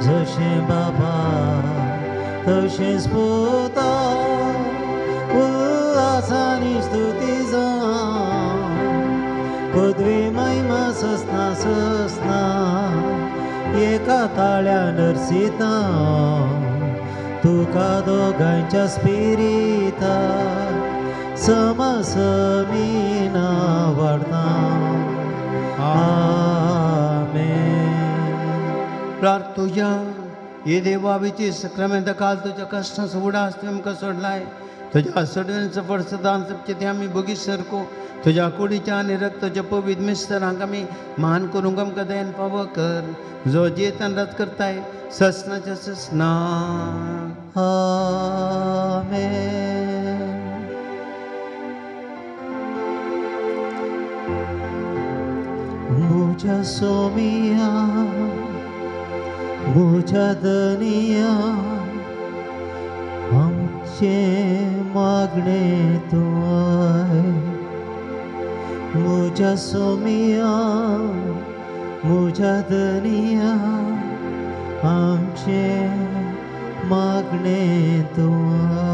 जशें बाबा तशेंच पुता उल्हासानी स्तुती जावं पदवी महिमा ससना ससना एका ताळ्या नरसिता तुका दोगांच्या स्पिरिता समसमीना वाढता आमेन प्रार्थुया ये देवाविची सक्रामेंत काल तुझ्या कष्टांचो उडास तुवें आमकां सोडलाय तुज्या सोडवेंचो फळ सदां जपचें तें आमी बगी सरको तुज्या कुडीच्या आनी रक्ताच्या पवित्र मिस्टरांक आमी मान करूंक आमकां दयान फावो कर जो जेतान रच करताय ससनाच्या ससना आमेन मुझा सोमिया मुझा दनिया आमचे मागणे तू आय मुझा सोमिया मुझा दनिया आमचे मागणे तू आय